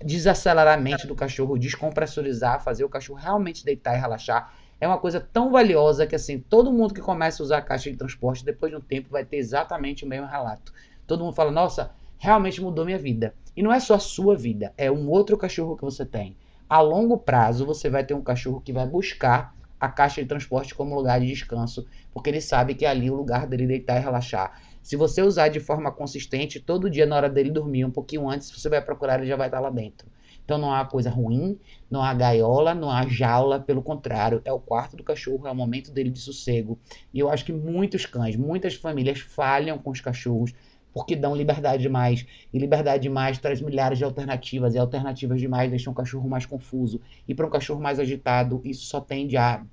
desacelerar a mente do cachorro, descompressurizar, fazer o cachorro realmente deitar e relaxar. É uma coisa tão valiosa que, assim, todo mundo que começa a usar a caixa de transporte, depois de um tempo, vai ter exatamente o mesmo relato. Todo mundo fala, nossa, realmente mudou minha vida. E não é só a sua vida, é um outro cachorro que você tem. A longo prazo, você vai ter um cachorro que vai buscar a caixa de transporte como lugar de descanso, porque ele sabe que é ali o lugar dele deitar e relaxar. Se você usar de forma consistente, todo dia na hora dele dormir, um pouquinho antes, você vai procurar, ele já vai estar lá dentro. Então não há coisa ruim, não há gaiola, não há jaula, pelo contrário, é o quarto do cachorro, é o momento dele de sossego. E eu acho que muitos cães, muitas famílias falham com os cachorros porque dão liberdade demais. E liberdade demais traz milhares de alternativas, e alternativas demais deixam o cachorro mais confuso. E para um cachorro mais agitado, isso só tende a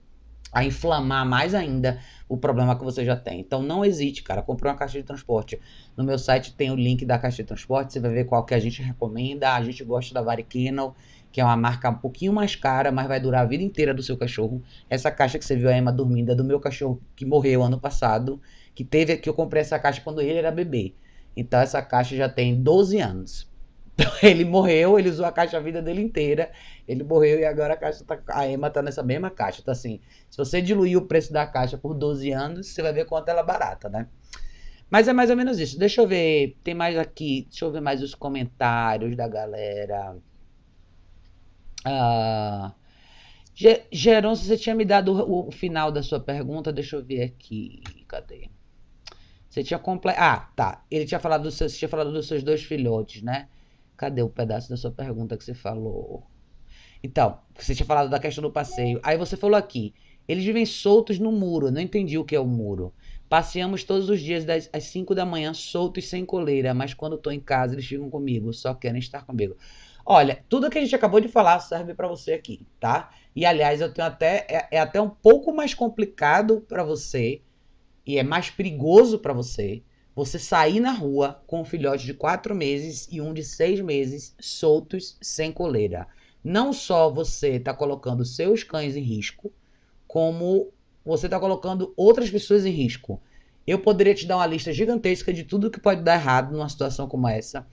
inflamar mais ainda o problema que você já tem. Então não hesite, cara, compre uma caixa de transporte. No meu site tem o link da caixa de transporte, você vai ver qual que a gente recomenda. A gente gosta da Vari Kennel, que é uma marca um pouquinho mais cara, mas vai durar a vida inteira do seu cachorro. Essa caixa que você viu a Emma dormindo é do meu cachorro que morreu ano passado, que eu comprei essa caixa quando ele era bebê. Então essa caixa já tem 12 anos. Então, ele morreu, ele usou a caixa a vida dele inteira, ele morreu e agora a Emma tá nessa mesma caixa. Então assim, se você diluir o preço da caixa por 12 anos, você vai ver quanto ela é barata, né? Mas é mais ou menos isso. Deixa eu ver, tem mais aqui, deixa eu ver mais os comentários da galera. Geron, se você tinha me dado o final da sua pergunta, deixa eu ver aqui, cadê? Você tinha tá, ele tinha falado você tinha falado dos seus 2 filhotes, né? Cadê o pedaço da sua pergunta que você falou? Então, você tinha falado da questão do passeio. Aí você falou aqui, eles vivem soltos no muro. Eu não entendi o que é o muro. Passeamos todos os dias às 5 da manhã, soltos sem coleira. Mas quando estou em casa, eles ficam comigo. Só querem estar comigo. Olha, tudo que a gente acabou de falar serve para você aqui, tá? E, aliás, eu tenho é até um pouco mais complicado para você. E é mais perigoso para você sair na rua com um filhote de 4 meses e um de 6 meses soltos sem coleira. Não só você está colocando seus cães em risco, como você está colocando outras pessoas em risco. Eu poderia te dar uma lista gigantesca de tudo que pode dar errado numa situação como essa.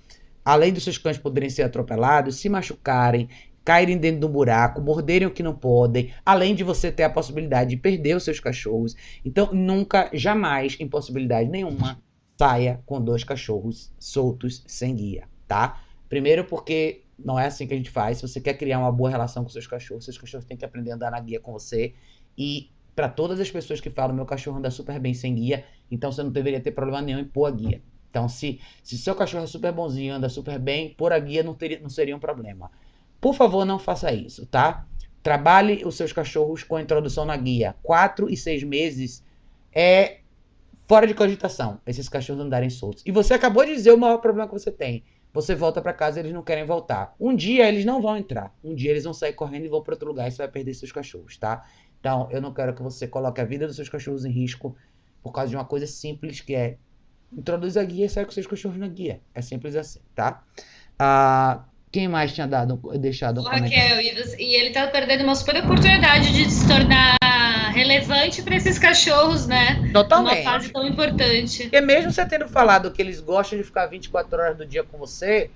Além dos seus cães poderem ser atropelados, se machucarem, caírem dentro do buraco, morderem o que não podem, além de você ter a possibilidade de perder os seus cachorros. Então, nunca, jamais, em possibilidade nenhuma, saia com 2 cachorros soltos sem guia, tá? Primeiro porque não é assim que a gente faz. Se você quer criar uma boa relação com seus cachorros têm que aprender a andar na guia com você. E para todas as pessoas que falam, meu cachorro anda super bem sem guia, então você não deveria ter problema nenhum em pôr a guia. Então, se seu cachorro é super bonzinho, anda super bem, pôr a guia não seria um problema. Por favor, não faça isso, tá? Trabalhe os seus cachorros com a introdução na guia. 4 e 6 meses é fora de cogitação, esses cachorros andarem soltos. E você acabou de dizer o maior problema que você tem. Você volta para casa e eles não querem voltar. Um dia eles não vão entrar. Um dia eles vão sair correndo e vão para outro lugar e você vai perder seus cachorros, tá? Então, eu não quero que você coloque a vida dos seus cachorros em risco por causa de uma coisa simples que é introduz a guia e sai com seus cachorros na guia. É simples assim, tá? Quem mais tinha deixado um comentário? Raquel, e ele tá perdendo uma super oportunidade de se tornar relevante para esses cachorros, né? Totalmente. Uma fase tão importante. E mesmo você tendo falado que eles gostam de ficar 24 horas do dia com você,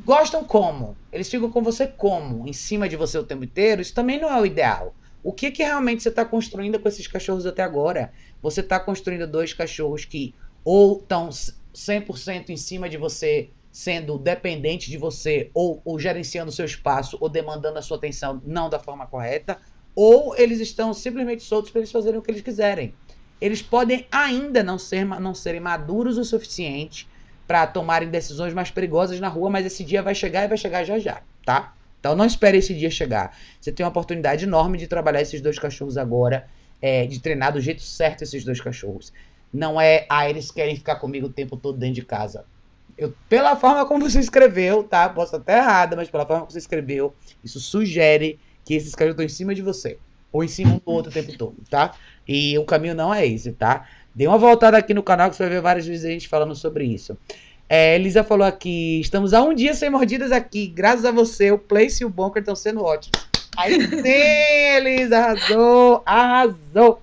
gostam como? Eles ficam com você como? Em cima de você o tempo inteiro? Isso também não é o ideal. O que realmente você está construindo com esses cachorros até agora? Você está construindo 2 cachorros que ou estão 100% em cima de você, sendo dependente de você, ou gerenciando o seu espaço, ou demandando a sua atenção não da forma correta, ou eles estão simplesmente soltos para eles fazerem o que eles quiserem. Eles podem ainda não serem maduros o suficiente para tomarem decisões mais perigosas na rua, mas esse dia vai chegar e vai chegar já já, tá? Então não espere esse dia chegar. Você tem uma oportunidade enorme de trabalhar esses 2 cachorros agora, de treinar do jeito certo esses 2 cachorros. Não é, eles querem ficar comigo o tempo todo dentro de casa. Pela forma como você escreveu, tá? Posso estar errada, mas pela forma como você escreveu, isso sugere que esses cachorros estão em cima de você. Ou em cima um do outro o tempo todo, tá? E o caminho não é esse, tá? Dê uma voltada aqui no canal que você vai ver várias vezes a gente falando sobre isso. Elisa falou aqui, estamos há um dia sem mordidas aqui. Graças a você, o Place e o Bunker estão sendo ótimos. Aí sim, Elisa, arrasou.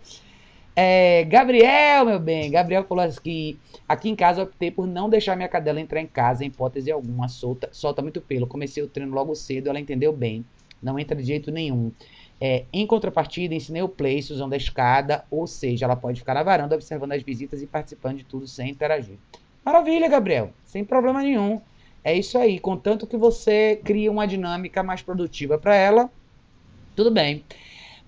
Gabriel, meu bem. Gabriel falou assim que aqui em casa eu optei por não deixar minha cadela entrar em casa, em hipótese alguma. Solta muito pelo. Comecei o treino logo cedo, ela entendeu bem. Não entra de jeito nenhum. Em contrapartida, ensinei o place usando a escada, ou seja, ela pode ficar na varanda observando as visitas e participando de tudo sem interagir. Maravilha, Gabriel. Sem problema nenhum. É isso aí. Contanto que você cria uma dinâmica mais produtiva para ela, tudo bem.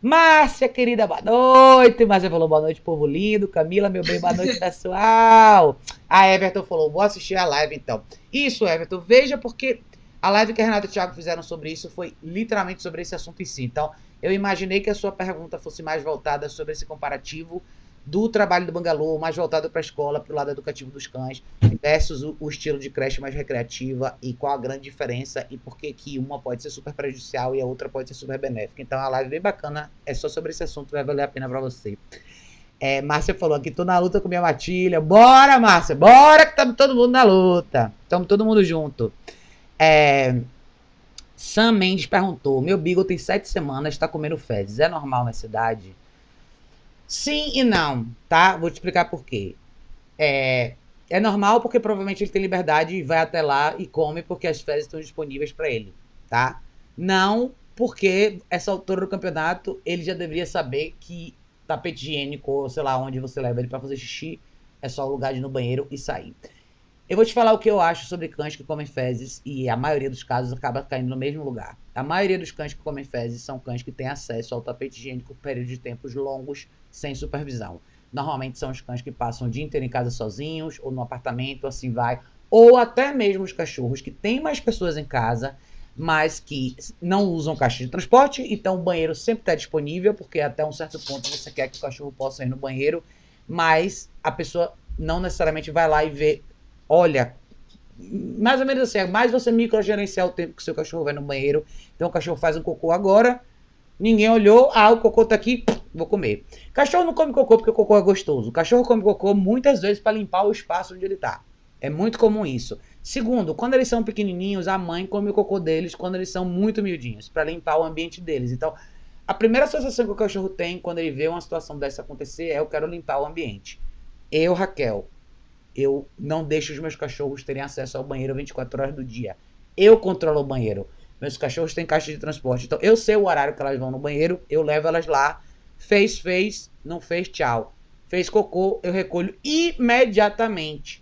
Márcia, querida, boa noite. Márcia falou boa noite, povo lindo. Camila, meu bem, boa noite, pessoal. A Everton falou, vou assistir a live então. Isso, Everton, veja porque a live que a Renata e o Thiago fizeram sobre isso foi literalmente sobre esse assunto em si. Então, eu imaginei que a sua pergunta fosse mais voltada sobre esse comparativo do trabalho do Bangalô, mais voltado para a escola, para o lado educativo dos cães, versus o estilo de creche mais recreativa e qual a grande diferença e por que uma pode ser super prejudicial e a outra pode ser super benéfica. Então, a live é bem bacana, é só sobre esse assunto, vai valer a pena para você. Márcia falou aqui, tô na luta com minha matilha. Bora, Márcia, bora que estamos todo mundo na luta. Estamos todo mundo junto. Sam Mendes perguntou, meu Beagle tem 7 semanas, está comendo fezes, é normal na cidade? Sim e não, tá? Vou te explicar por quê. É normal porque provavelmente ele tem liberdade e vai até lá e come porque as fezes estão disponíveis para ele, tá? Não porque essa altura do campeonato ele já deveria saber que tapete higiênico, ou sei lá onde você leva ele para fazer xixi, é só o lugar de ir no banheiro e sair. Eu vou te falar o que eu acho sobre cães que comem fezes e a maioria dos casos acaba caindo no mesmo lugar. A maioria dos cães que comem fezes são cães que têm acesso ao tapete higiênico por períodos de tempos longos sem supervisão. Normalmente são os cães que passam o dia inteiro em casa sozinhos ou no apartamento, assim vai. Ou até mesmo os cachorros que têm mais pessoas em casa, mas que não usam caixa de transporte, então o banheiro sempre está disponível, porque até um certo ponto você quer que o cachorro possa ir no banheiro, mas a pessoa não necessariamente vai lá e vê. Olha, mais ou menos assim, é mais você microgerenciar o tempo que o seu cachorro vai no banheiro. Então o cachorro faz um cocô agora, ninguém olhou, o cocô tá aqui, vou comer. Cachorro não come cocô porque o cocô é gostoso. O cachorro come cocô muitas vezes para limpar o espaço onde ele tá. É muito comum isso. Segundo, quando eles são pequenininhos, a mãe come o cocô deles quando eles são muito miudinhos, para limpar o ambiente deles. Então, a primeira associação que o cachorro tem quando ele vê uma situação dessa acontecer é eu quero limpar o ambiente. Raquel, eu não deixo os meus cachorros terem acesso ao banheiro 24 horas do dia. Eu controlo o banheiro. Meus cachorros têm caixa de transporte. Então, eu sei o horário que elas vão no banheiro, eu levo elas lá. Fez, não fez, tchau. Fez cocô, eu recolho imediatamente.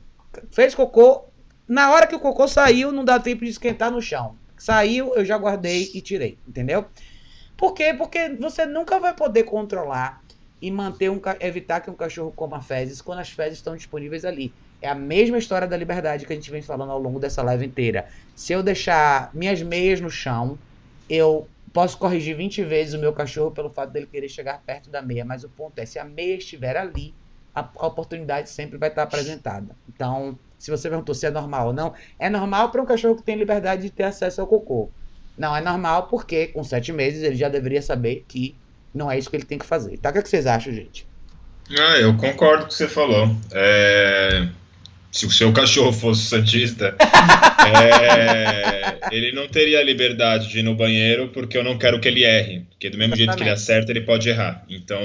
Fez cocô, na hora que o cocô saiu, não dá tempo de esquentar no chão. Saiu, eu já guardei e tirei, entendeu? Por quê? Porque você nunca vai poder controlar e evitar que um cachorro coma fezes quando as fezes estão disponíveis ali. É a mesma história da liberdade que a gente vem falando ao longo dessa live inteira. Se eu deixar minhas meias no chão, eu posso corrigir 20 vezes o meu cachorro pelo fato dele querer chegar perto da meia, mas o ponto é, se a meia estiver ali, a oportunidade sempre vai estar apresentada. Então, se você perguntou se é normal ou não, é normal para um cachorro que tem liberdade de ter acesso ao cocô. Não é normal porque com 7 meses ele já deveria saber que não é isso que ele tem que fazer. Tá? O que vocês acham, gente? Eu concordo com o que você falou. Se o seu cachorro fosse santista, ele não teria a liberdade de ir no banheiro porque eu não quero que ele erre. Porque do mesmo jeito que ele acerta, ele pode errar. Então,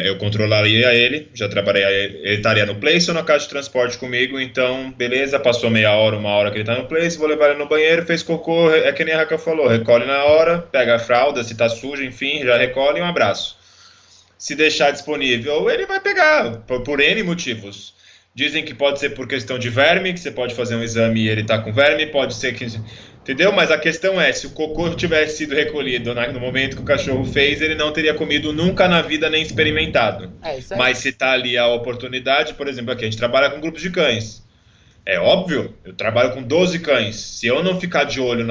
eu controlaria ele, já trabalhei, ele estaria no place ou na caixa de transporte comigo, então, beleza, passou meia hora, 1 hora que ele tá no place, vou levar ele no banheiro, fez cocô, é que nem a Raquel falou, recolhe na hora, pega a fralda, se tá sujo, enfim, já recolhe e um abraço. Se deixar disponível, ele vai pegar, por N motivos. Dizem que pode ser por questão de verme, que você pode fazer um exame e ele tá com verme, pode ser que... Entendeu? Mas a questão é, se o cocô tivesse sido recolhido no momento que o cachorro fez, ele não teria comido nunca na vida nem experimentado. Isso aí. Mas se tá ali a oportunidade, por exemplo, aqui a gente trabalha com grupos de cães. É óbvio, eu trabalho com 12 cães. Se eu não ficar de olho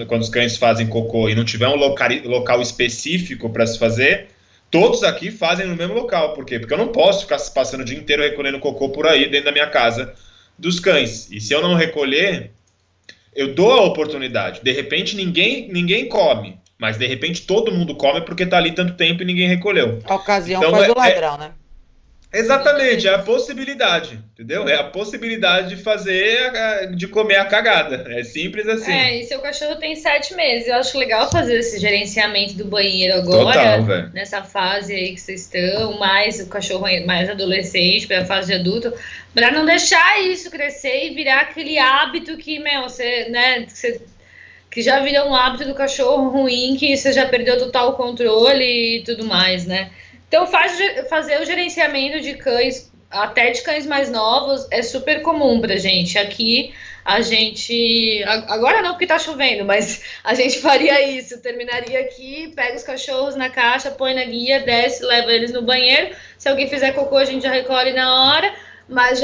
quando os cães fazem cocô e não tiver um local específico para se fazer, todos aqui fazem no mesmo local. Por quê? Porque eu não posso ficar passando o dia inteiro recolhendo cocô por aí dentro da minha casa dos cães. E se eu não recolher, eu dou a oportunidade. De repente ninguém come, mas de repente todo mundo come porque tá ali tanto tempo e ninguém recolheu. A ocasião então, faz o ladrão, né? Exatamente, é a possibilidade, entendeu? É a possibilidade de fazer, de comer a cagada. É simples assim. E seu cachorro tem 7 meses. Eu acho legal fazer esse gerenciamento do banheiro agora, Total, velho. nessa fase aí que vocês estão, mais o cachorro mais adolescente, para a fase de adulto, para não deixar isso crescer e virar aquele hábito que, você, né, que já virou um hábito do cachorro ruim, que você já perdeu total controle e tudo mais, né? Então, fazer o gerenciamento de cães, até de cães mais novos, é super comum pra gente. Aqui, a gente... Agora não, porque tá chovendo, mas a gente faria isso. Terminaria aqui, pega os cachorros na caixa, põe na guia, desce, leva eles no banheiro. Se alguém fizer cocô, a gente já recolhe na hora. Mas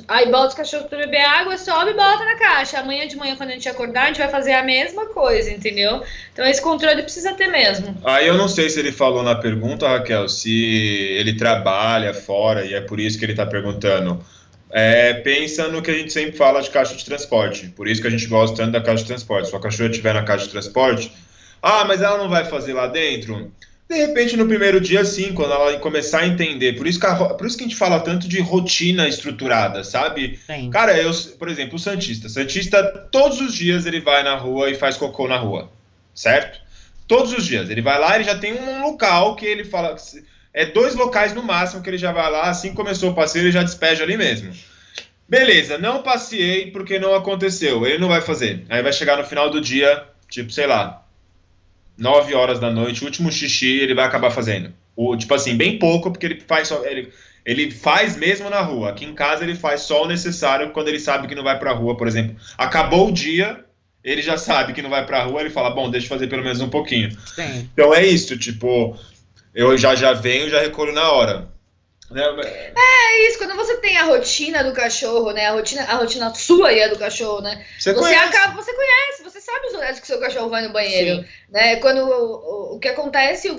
aí bota os cachorros pra beber água, sobe e bota na caixa. Amanhã de manhã, quando a gente acordar, a gente vai fazer a mesma coisa, entendeu? Então esse controle precisa ter mesmo. Aí eu não sei se ele falou na pergunta, Raquel, se ele trabalha fora e é por isso que ele tá perguntando. Pensa no que a gente sempre fala de caixa de transporte. Por isso que a gente gosta tanto da caixa de transporte. Se a cachorra estiver na caixa de transporte, mas ela não vai fazer lá dentro? De repente, no primeiro dia, sim, quando ela começar a entender. Por isso que a gente fala tanto de rotina estruturada, sabe? Sim. Cara, por exemplo, o Santista. Santista, todos os dias ele vai na rua e faz cocô na rua, certo? Todos os dias. Ele vai lá, ele já tem um local que ele fala... 2 locais no máximo que ele já vai lá, assim que começou o passeio, ele já despeja ali mesmo. Beleza, não passeei porque não aconteceu. Ele não vai fazer. Aí vai chegar no final do dia, tipo, sei lá, 9 horas da noite, o último xixi, ele vai acabar fazendo. Tipo assim, bem pouco, porque ele faz mesmo na rua. Aqui em casa ele faz só o necessário quando ele sabe que não vai pra rua, por exemplo. Acabou o dia, ele já sabe que não vai pra rua, ele fala, bom, deixa eu fazer pelo menos um pouquinho. Sim. Então é isso, tipo, eu já venho, já recolho na hora. É isso, quando você tem a rotina do cachorro, né? A rotina sua e a do cachorro, né? Você conhece, você sabe os horários que seu cachorro vai no banheiro. Sim. Né? Quando o que acontece, a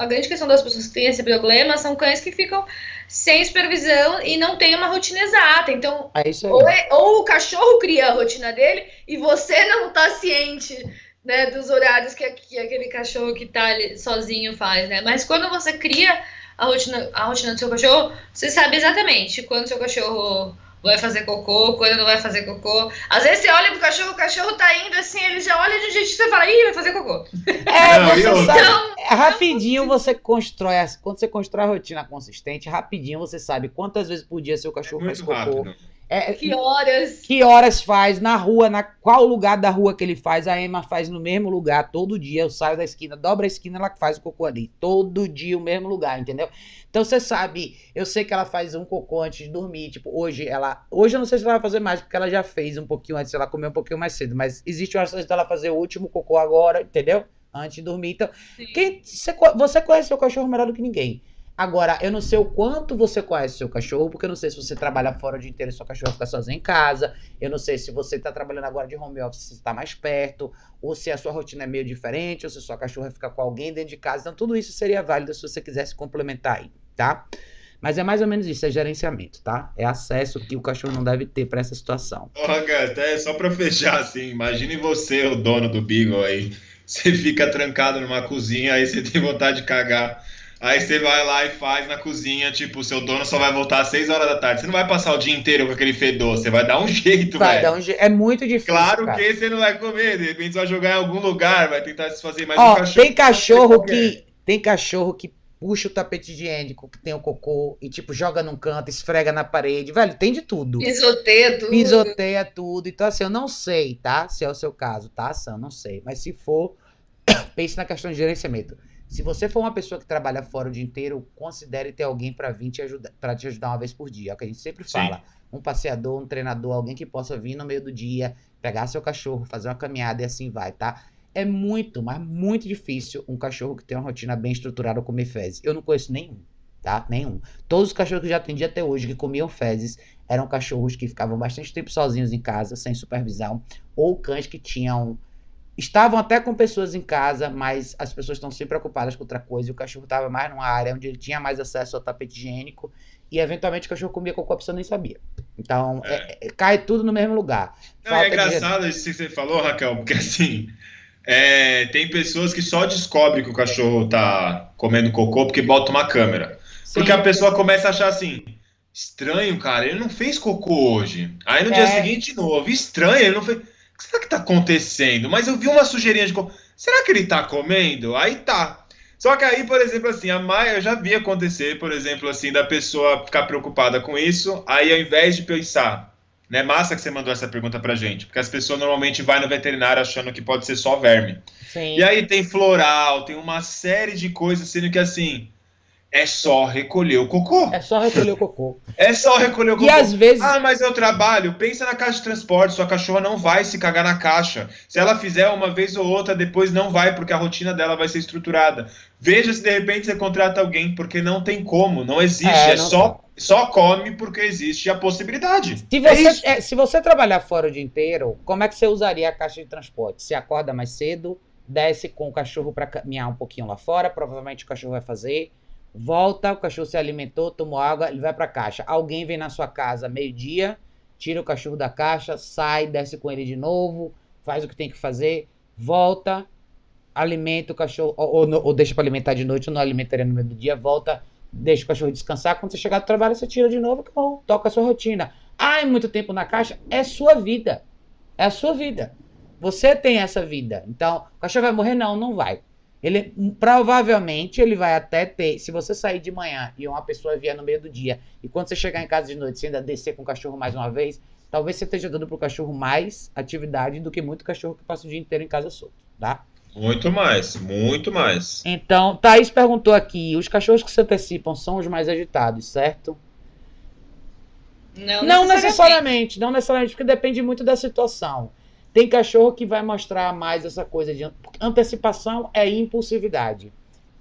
grande questão das pessoas que têm esse problema são cães que ficam sem supervisão e não tem uma rotina exata. Então, É isso aí. ou o cachorro cria a rotina dele e você não tá ciente, né, dos horários que aquele cachorro que tá ali sozinho faz, né? Mas quando você cria a rotina do seu cachorro, você sabe exatamente quando seu cachorro vai fazer cocô, quando não vai fazer cocô. Às vezes você olha pro cachorro, o cachorro tá indo assim, ele já olha de um jeito que você fala, ih, vai fazer cocô. Você sabe, Então, rapidinho você constrói, quando você constrói a rotina consistente, rapidinho você sabe quantas vezes por dia seu cachorro faz muito cocô. rápido. que horas faz, na rua, qual lugar da rua que ele faz. A Emma faz no mesmo lugar todo dia. Eu saio da esquina, dobra a esquina, ela faz o cocô ali. Todo dia o mesmo lugar, entendeu? Então você sabe, eu sei que ela faz um cocô antes de dormir. Tipo, hoje eu não sei se ela vai fazer mais, porque ela já fez um pouquinho antes, ela comeu um pouquinho mais cedo. Mas existe uma chance dela fazer o último cocô agora, entendeu? Antes de dormir. Então, você conhece seu cachorro melhor do que ninguém. Agora, eu não sei o quanto você conhece seu cachorro, porque eu não sei se você trabalha fora o dia inteiro e seu cachorro fica sozinho em casa. Eu não sei se você tá trabalhando agora de home office, se está mais perto, ou se a sua rotina é meio diferente, ou se a sua cachorra fica com alguém dentro de casa. Então, tudo isso seria válido se você quisesse complementar aí, tá? Mas é mais ou menos isso, é gerenciamento, tá? É acesso que o cachorro não deve ter para essa situação. Cara, até só pra fechar, assim, imagine você, o dono do Beagle aí, você fica trancado numa cozinha, aí você tem vontade de cagar. Aí você vai lá e faz na cozinha, tipo, o seu dono só vai voltar às 6 horas da tarde. Você não vai passar o dia inteiro com aquele fedor, você vai dar um jeito, velho. É muito difícil, Claro cara. que você não vai comer, de repente você vai jogar em algum lugar, vai tentar se fazer mais um cachorro. Tem cachorro que puxa o tapete higiênico, que tem o cocô, e tipo, joga num canto, esfrega na parede. Velho, tem de tudo. pisoteia tudo. Então, assim, eu não sei, tá? Se é o seu caso, tá, Sam? Não sei. Mas se for, pense na questão de gerenciamento. Se você for uma pessoa que trabalha fora o dia inteiro, considere ter alguém para vir te ajudar uma vez por dia. É o que a gente sempre fala. Um passeador, um treinador, alguém que possa vir no meio do dia, pegar seu cachorro, fazer uma caminhada e assim vai, tá? É muito, mas muito difícil um cachorro que tem uma rotina bem estruturada comer fezes. Eu não conheço nenhum, tá? Nenhum. Todos os cachorros que eu já atendi até hoje que comiam fezes eram cachorros que ficavam bastante tempo sozinhos em casa, sem supervisão, ou cães que estavam até com pessoas em casa, mas as pessoas estão sempre preocupadas com outra coisa, e o cachorro estava mais numa área onde ele tinha mais acesso ao tapete higiênico, e eventualmente o cachorro comia cocô, a pessoa nem sabia. Então, cai tudo no mesmo lugar. Não, é engraçado isso que você falou, Raquel, porque assim, tem pessoas que só descobrem que o cachorro tá comendo cocô porque bota uma câmera. Porque a Sim. pessoa começa a achar assim, estranho, cara, ele não fez cocô hoje. Aí no dia seguinte, de novo, estranho, ele não fez. O que será que tá acontecendo? Mas eu vi uma sujeirinha de cocô. Será que ele tá comendo? Aí tá. Só que aí, por exemplo, assim, a Maia eu já vi acontecer, por exemplo, assim, da pessoa ficar preocupada com isso, aí ao invés de pensar, né, massa que você mandou essa pergunta pra gente, porque as pessoas normalmente vão no veterinário achando que pode ser só verme. Sim. E aí tem floral, tem uma série de coisas, sendo que assim, é só recolher o cocô. É só recolher o cocô. É só recolher o cocô. E às vezes... Ah, mas eu trabalho. Pensa na caixa de transporte. Sua cachorra não vai se cagar na caixa. Se ela fizer uma vez ou outra, depois não vai, porque a rotina dela vai ser estruturada. Veja se de repente você contrata alguém, porque não tem como. Não existe. Só come porque existe a possibilidade. Se você trabalhar fora o dia inteiro, como é que você usaria a caixa de transporte? Você acorda mais cedo, desce com o cachorro para caminhar um pouquinho lá fora, provavelmente o cachorro vai fazer... Volta, o cachorro se alimentou, tomou água, ele vai pra caixa. Alguém vem na sua casa meio-dia, tira o cachorro da caixa, sai, desce com ele de novo, faz o que tem que fazer, volta, alimenta o cachorro, ou deixa pra alimentar de noite, ou não alimentaria no meio do dia, volta, deixa o cachorro descansar. Quando você chegar do trabalho, você tira de novo, acabou, toca a sua rotina. Ah, é muito tempo na caixa? É sua vida. É a sua vida. Você tem essa vida. Então, o cachorro vai morrer? Não, não vai. Ele provavelmente ele vai até ter, se você sair de manhã e uma pessoa vier no meio do dia, e quando você chegar em casa de noite você ainda descer com o cachorro mais uma vez, talvez você esteja dando pro cachorro mais atividade do que muito cachorro que passa o dia inteiro em casa solto, tá? Muito mais, muito mais. Então, Thaís perguntou aqui, os cachorros que se antecipam são os mais agitados, certo? Não necessariamente, porque depende muito da situação. Tem cachorro que vai mostrar mais essa coisa de antecipação é impulsividade,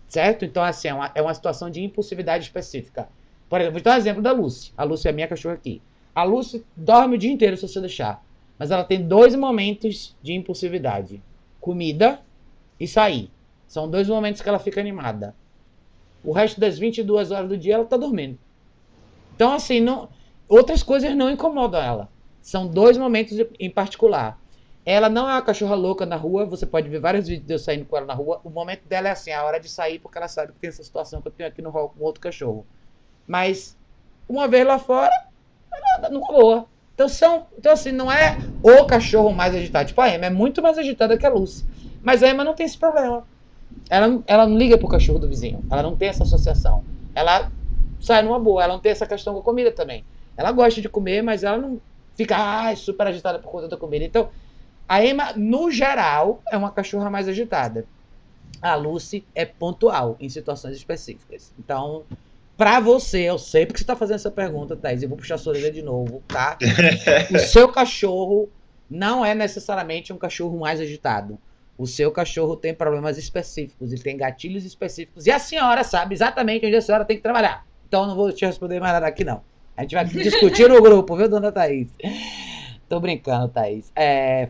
certo? Então, assim, é uma situação de impulsividade específica. Por exemplo, vou dar um exemplo da Lucy. A Lucy é a minha cachorra aqui. A Lucy dorme o dia inteiro se você deixar. Mas ela tem 2 momentos de impulsividade. Comida e sair. São 2 momentos que ela fica animada. O resto das 22 horas do dia ela tá dormindo. Então, assim, outras coisas não incomodam ela. São 2 momentos em particular. Ela não é uma cachorra louca na rua, você pode ver vários vídeos de eu saindo com ela na rua. O momento dela é assim, a hora de sair, porque ela sabe que tem essa situação que eu tenho aqui no hall com outro cachorro. Mas, uma vez lá fora, ela anda numa boa. Então, assim, não é o cachorro mais agitado. Tipo, a Emma é muito mais agitada que a Lucy. Mas a Emma não tem esse problema. Ela não liga pro cachorro do vizinho. Ela não tem essa associação. Ela sai numa boa. Ela não tem essa questão com a comida também. Ela gosta de comer, mas ela não fica super agitada por conta da comida. Então, a Emma, no geral, é uma cachorra mais agitada. A Lucy é pontual, em situações específicas. Então, pra você, eu sei porque você tá fazendo essa pergunta, Thaís, eu vou puxar a sua orelha de novo, tá? O seu cachorro não é necessariamente um cachorro mais agitado. O seu cachorro tem problemas específicos, ele tem gatilhos específicos. E a senhora sabe exatamente onde a senhora tem que trabalhar. Então, eu não vou te responder mais nada aqui, não. A gente vai discutir no grupo, viu, dona Thaís? Tô brincando, Thaís.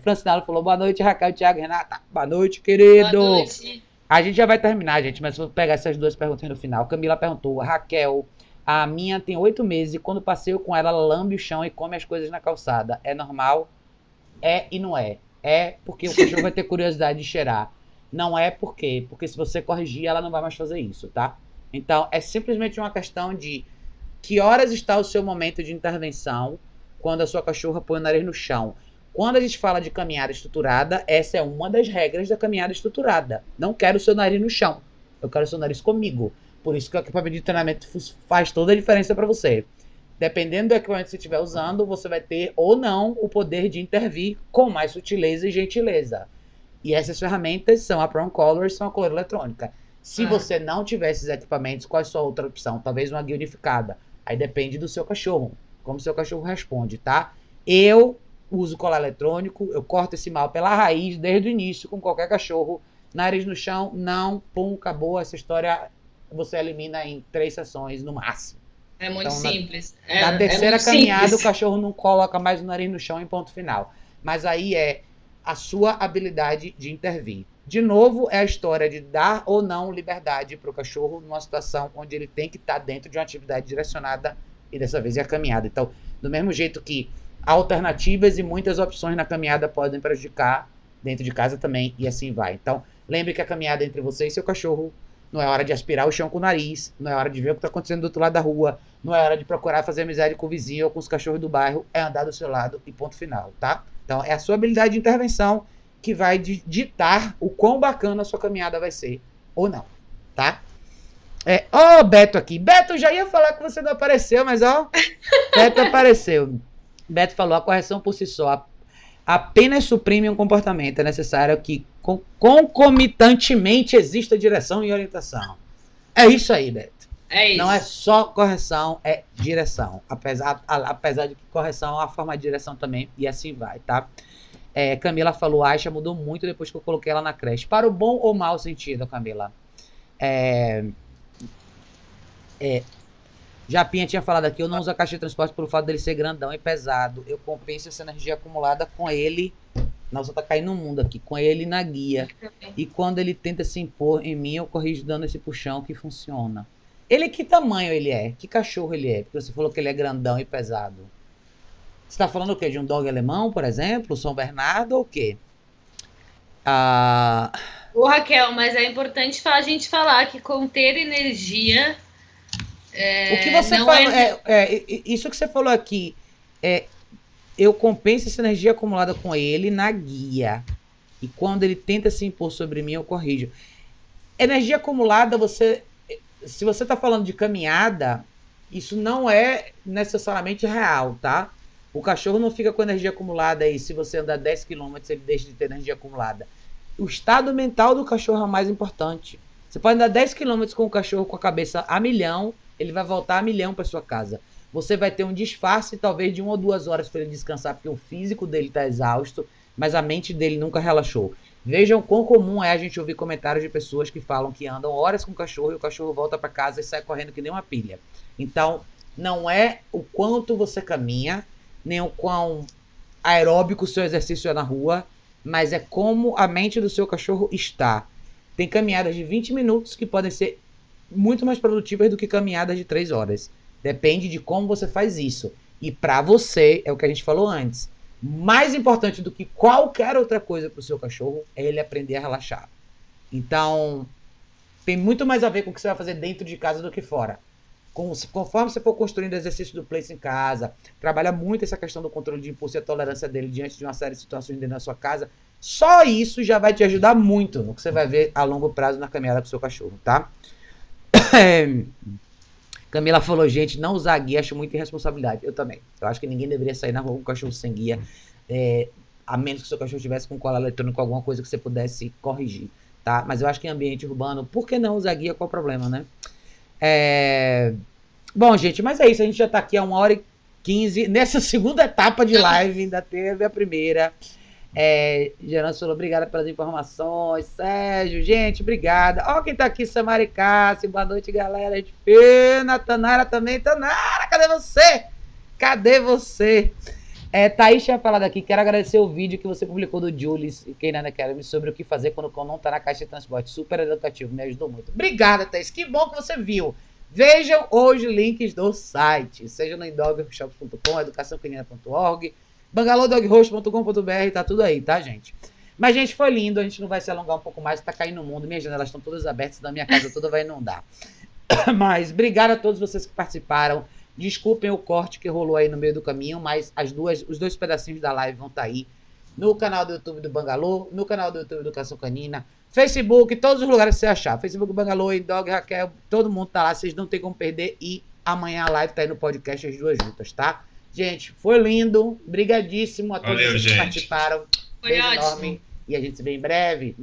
Francinalo falou, boa noite, Raquel, Thiago, Renata. Boa noite, querido. Boa noite. A gente já vai terminar, gente, mas vou pegar essas 2 perguntas no final. Camila perguntou, Raquel, a minha tem 8 meses e quando passeio com ela, ela lambe o chão e come as coisas na calçada. É normal? É e não é. É porque o cachorro vai ter curiosidade de cheirar. Não é por quê? Porque se você corrigir, ela não vai mais fazer isso, tá? Então, é simplesmente uma questão de que horas está o seu momento de intervenção quando a sua cachorra põe o nariz no chão. Quando a gente fala de caminhada estruturada, essa é uma das regras da caminhada estruturada. Não quero o seu nariz no chão. Eu quero o seu nariz comigo. Por isso que o equipamento de treinamento faz toda a diferença para você. Dependendo do equipamento que você estiver usando, você vai ter ou não o poder de intervir com mais sutileza e gentileza. E essas ferramentas são a Prong Collar e são a coleira eletrônica. Se você não tiver esses equipamentos, qual é a sua outra opção? Talvez uma guia unificada. Aí depende do seu cachorro. Como o seu cachorro responde, tá? Eu uso colar eletrônico, eu corto esse mal pela raiz desde o início com qualquer cachorro. Nariz no chão, não, pum, acabou. Essa história você elimina em 3 sessões no máximo. É muito simples. Na terceira caminhada, o cachorro não coloca mais o nariz no chão em ponto final. Mas aí é a sua habilidade de intervir. De novo, é a história de dar ou não liberdade para o cachorro numa situação onde ele tem que estar dentro de uma atividade direcionada e dessa vez é a caminhada. Então, do mesmo jeito que alternativas e muitas opções na caminhada podem prejudicar, dentro de casa também, e assim vai. Então, lembre que a caminhada entre você e seu cachorro Não é hora de aspirar o chão com o nariz. Não é hora de ver o que está acontecendo do outro lado da rua. Não é hora de procurar fazer amizade com o vizinho ou com os cachorros do bairro. É andar do seu lado e ponto final, tá? Então, é a sua habilidade de intervenção que vai ditar o quão bacana a sua caminhada vai ser ou não, tá? Ó, Beto aqui. Beto, eu já ia falar que você não apareceu, mas ó, Beto apareceu. Beto falou, a correção por si só apenas suprime um comportamento. É necessário que concomitantemente exista direção e orientação. É isso aí, Beto. É isso. Não é só correção, é direção. Apesar de que correção é uma forma de direção também, e assim vai, tá? Camila falou, a Aisha mudou muito depois que eu coloquei ela na creche. Para o bom ou mau sentido, Camila? Japinha tinha falado aqui, eu não uso a caixa de transporte pelo fato dele ser grandão e pesado. Eu compenso essa energia acumulada com ele. Nossa, tá caindo no mundo aqui. Com ele na guia. E quando ele tenta se impor em mim, eu corrijo dando esse puxão que funciona. Ele, que tamanho ele é? Que cachorro ele é? Porque você falou que ele é grandão e pesado. Você tá falando o quê? De um dog alemão, por exemplo? São Bernardo ou o quê? Ô, Raquel, mas é importante a gente falar que conter energia... o que você falou, isso que você falou aqui, eu compenso essa energia acumulada com ele na guia. E quando ele tenta se impor sobre mim, eu corrijo. Energia acumulada, se você está falando de caminhada, isso não é necessariamente real, tá? O cachorro não fica com energia acumulada aí. Se você andar 10 km, ele deixa de ter energia acumulada. O estado mental do cachorro é o mais importante. Você pode andar 10 km com o cachorro com a cabeça a milhão, ele vai voltar a milhão para sua casa. Você vai ter um disfarce, talvez de 1 ou 2 horas para ele descansar, porque o físico dele está exausto, mas a mente dele nunca relaxou. Vejam quão comum é a gente ouvir comentários de pessoas que falam que andam horas com o cachorro e o cachorro volta para casa e sai correndo que nem uma pilha. Então, não é o quanto você caminha, nem o quão aeróbico o seu exercício é na rua, mas é como a mente do seu cachorro está. Tem caminhadas de 20 minutos que podem ser muito mais produtivas do que caminhadas de 3 horas. Depende de como você faz isso. E para você, é o que a gente falou antes, mais importante do que qualquer outra coisa para o seu cachorro é ele aprender a relaxar. Então, tem muito mais a ver com o que você vai fazer dentro de casa do que fora. Conforme você for construindo exercício do place em casa, trabalha muito essa questão do controle de impulso e a tolerância dele diante de uma série de situações dentro da sua casa, só isso já vai te ajudar muito no que você vai ver a longo prazo na caminhada com o seu cachorro, tá? Camila falou, gente, não usar guia, acho muita irresponsabilidade. Eu também. Eu acho que ninguém deveria sair na rua com o cachorro sem guia, a menos que o seu cachorro estivesse com cola eletrônica, alguma coisa que você pudesse corrigir, tá? Mas eu acho que em ambiente urbano, por que não usar guia? Qual o problema, né? Bom, gente, mas é isso. A gente já tá aqui a 1h15. Nessa segunda etapa de live, ainda teve a primeira. Gerando falou, obrigada pelas informações. Sérgio, gente, obrigada. Ó, quem tá aqui, Samari Cássio. Boa noite, galera. Gente fina. Tanara também. Tanara, cadê você? Cadê você? Thaís tinha falado aqui, quero agradecer o vídeo que você publicou do Julius e Keinan Academy sobre o que fazer quando o cão não tá na caixa de transporte. Super educativo, me ajudou muito. Obrigada, Thaís. Que bom que você viu. Vejam hoje links do site, seja no indogworkshops.com, educaçãocanina.org, bangalowdoghost.com.br, tá tudo aí, tá, gente? Mas, gente, foi lindo, a gente não vai se alongar um pouco mais, tá caindo o mundo, minhas janelas estão todas abertas, da minha casa toda vai inundar. Mas, obrigado a todos vocês que participaram, desculpem o corte que rolou aí no meio do caminho, mas os 2 pedacinhos da live vão estar aí, no canal do YouTube do Bangalô, no canal do YouTube do Educação Canina, Facebook, todos os lugares que você achar. Facebook, Bangalô, Indog, Raquel, todo mundo tá lá, vocês não tem como perder. E amanhã a live tá aí no podcast, as 2 juntas, tá? Gente, foi lindo, brigadíssimo a todos que participaram. Foi Beijo ótimo. enorme. E a gente se vê em breve.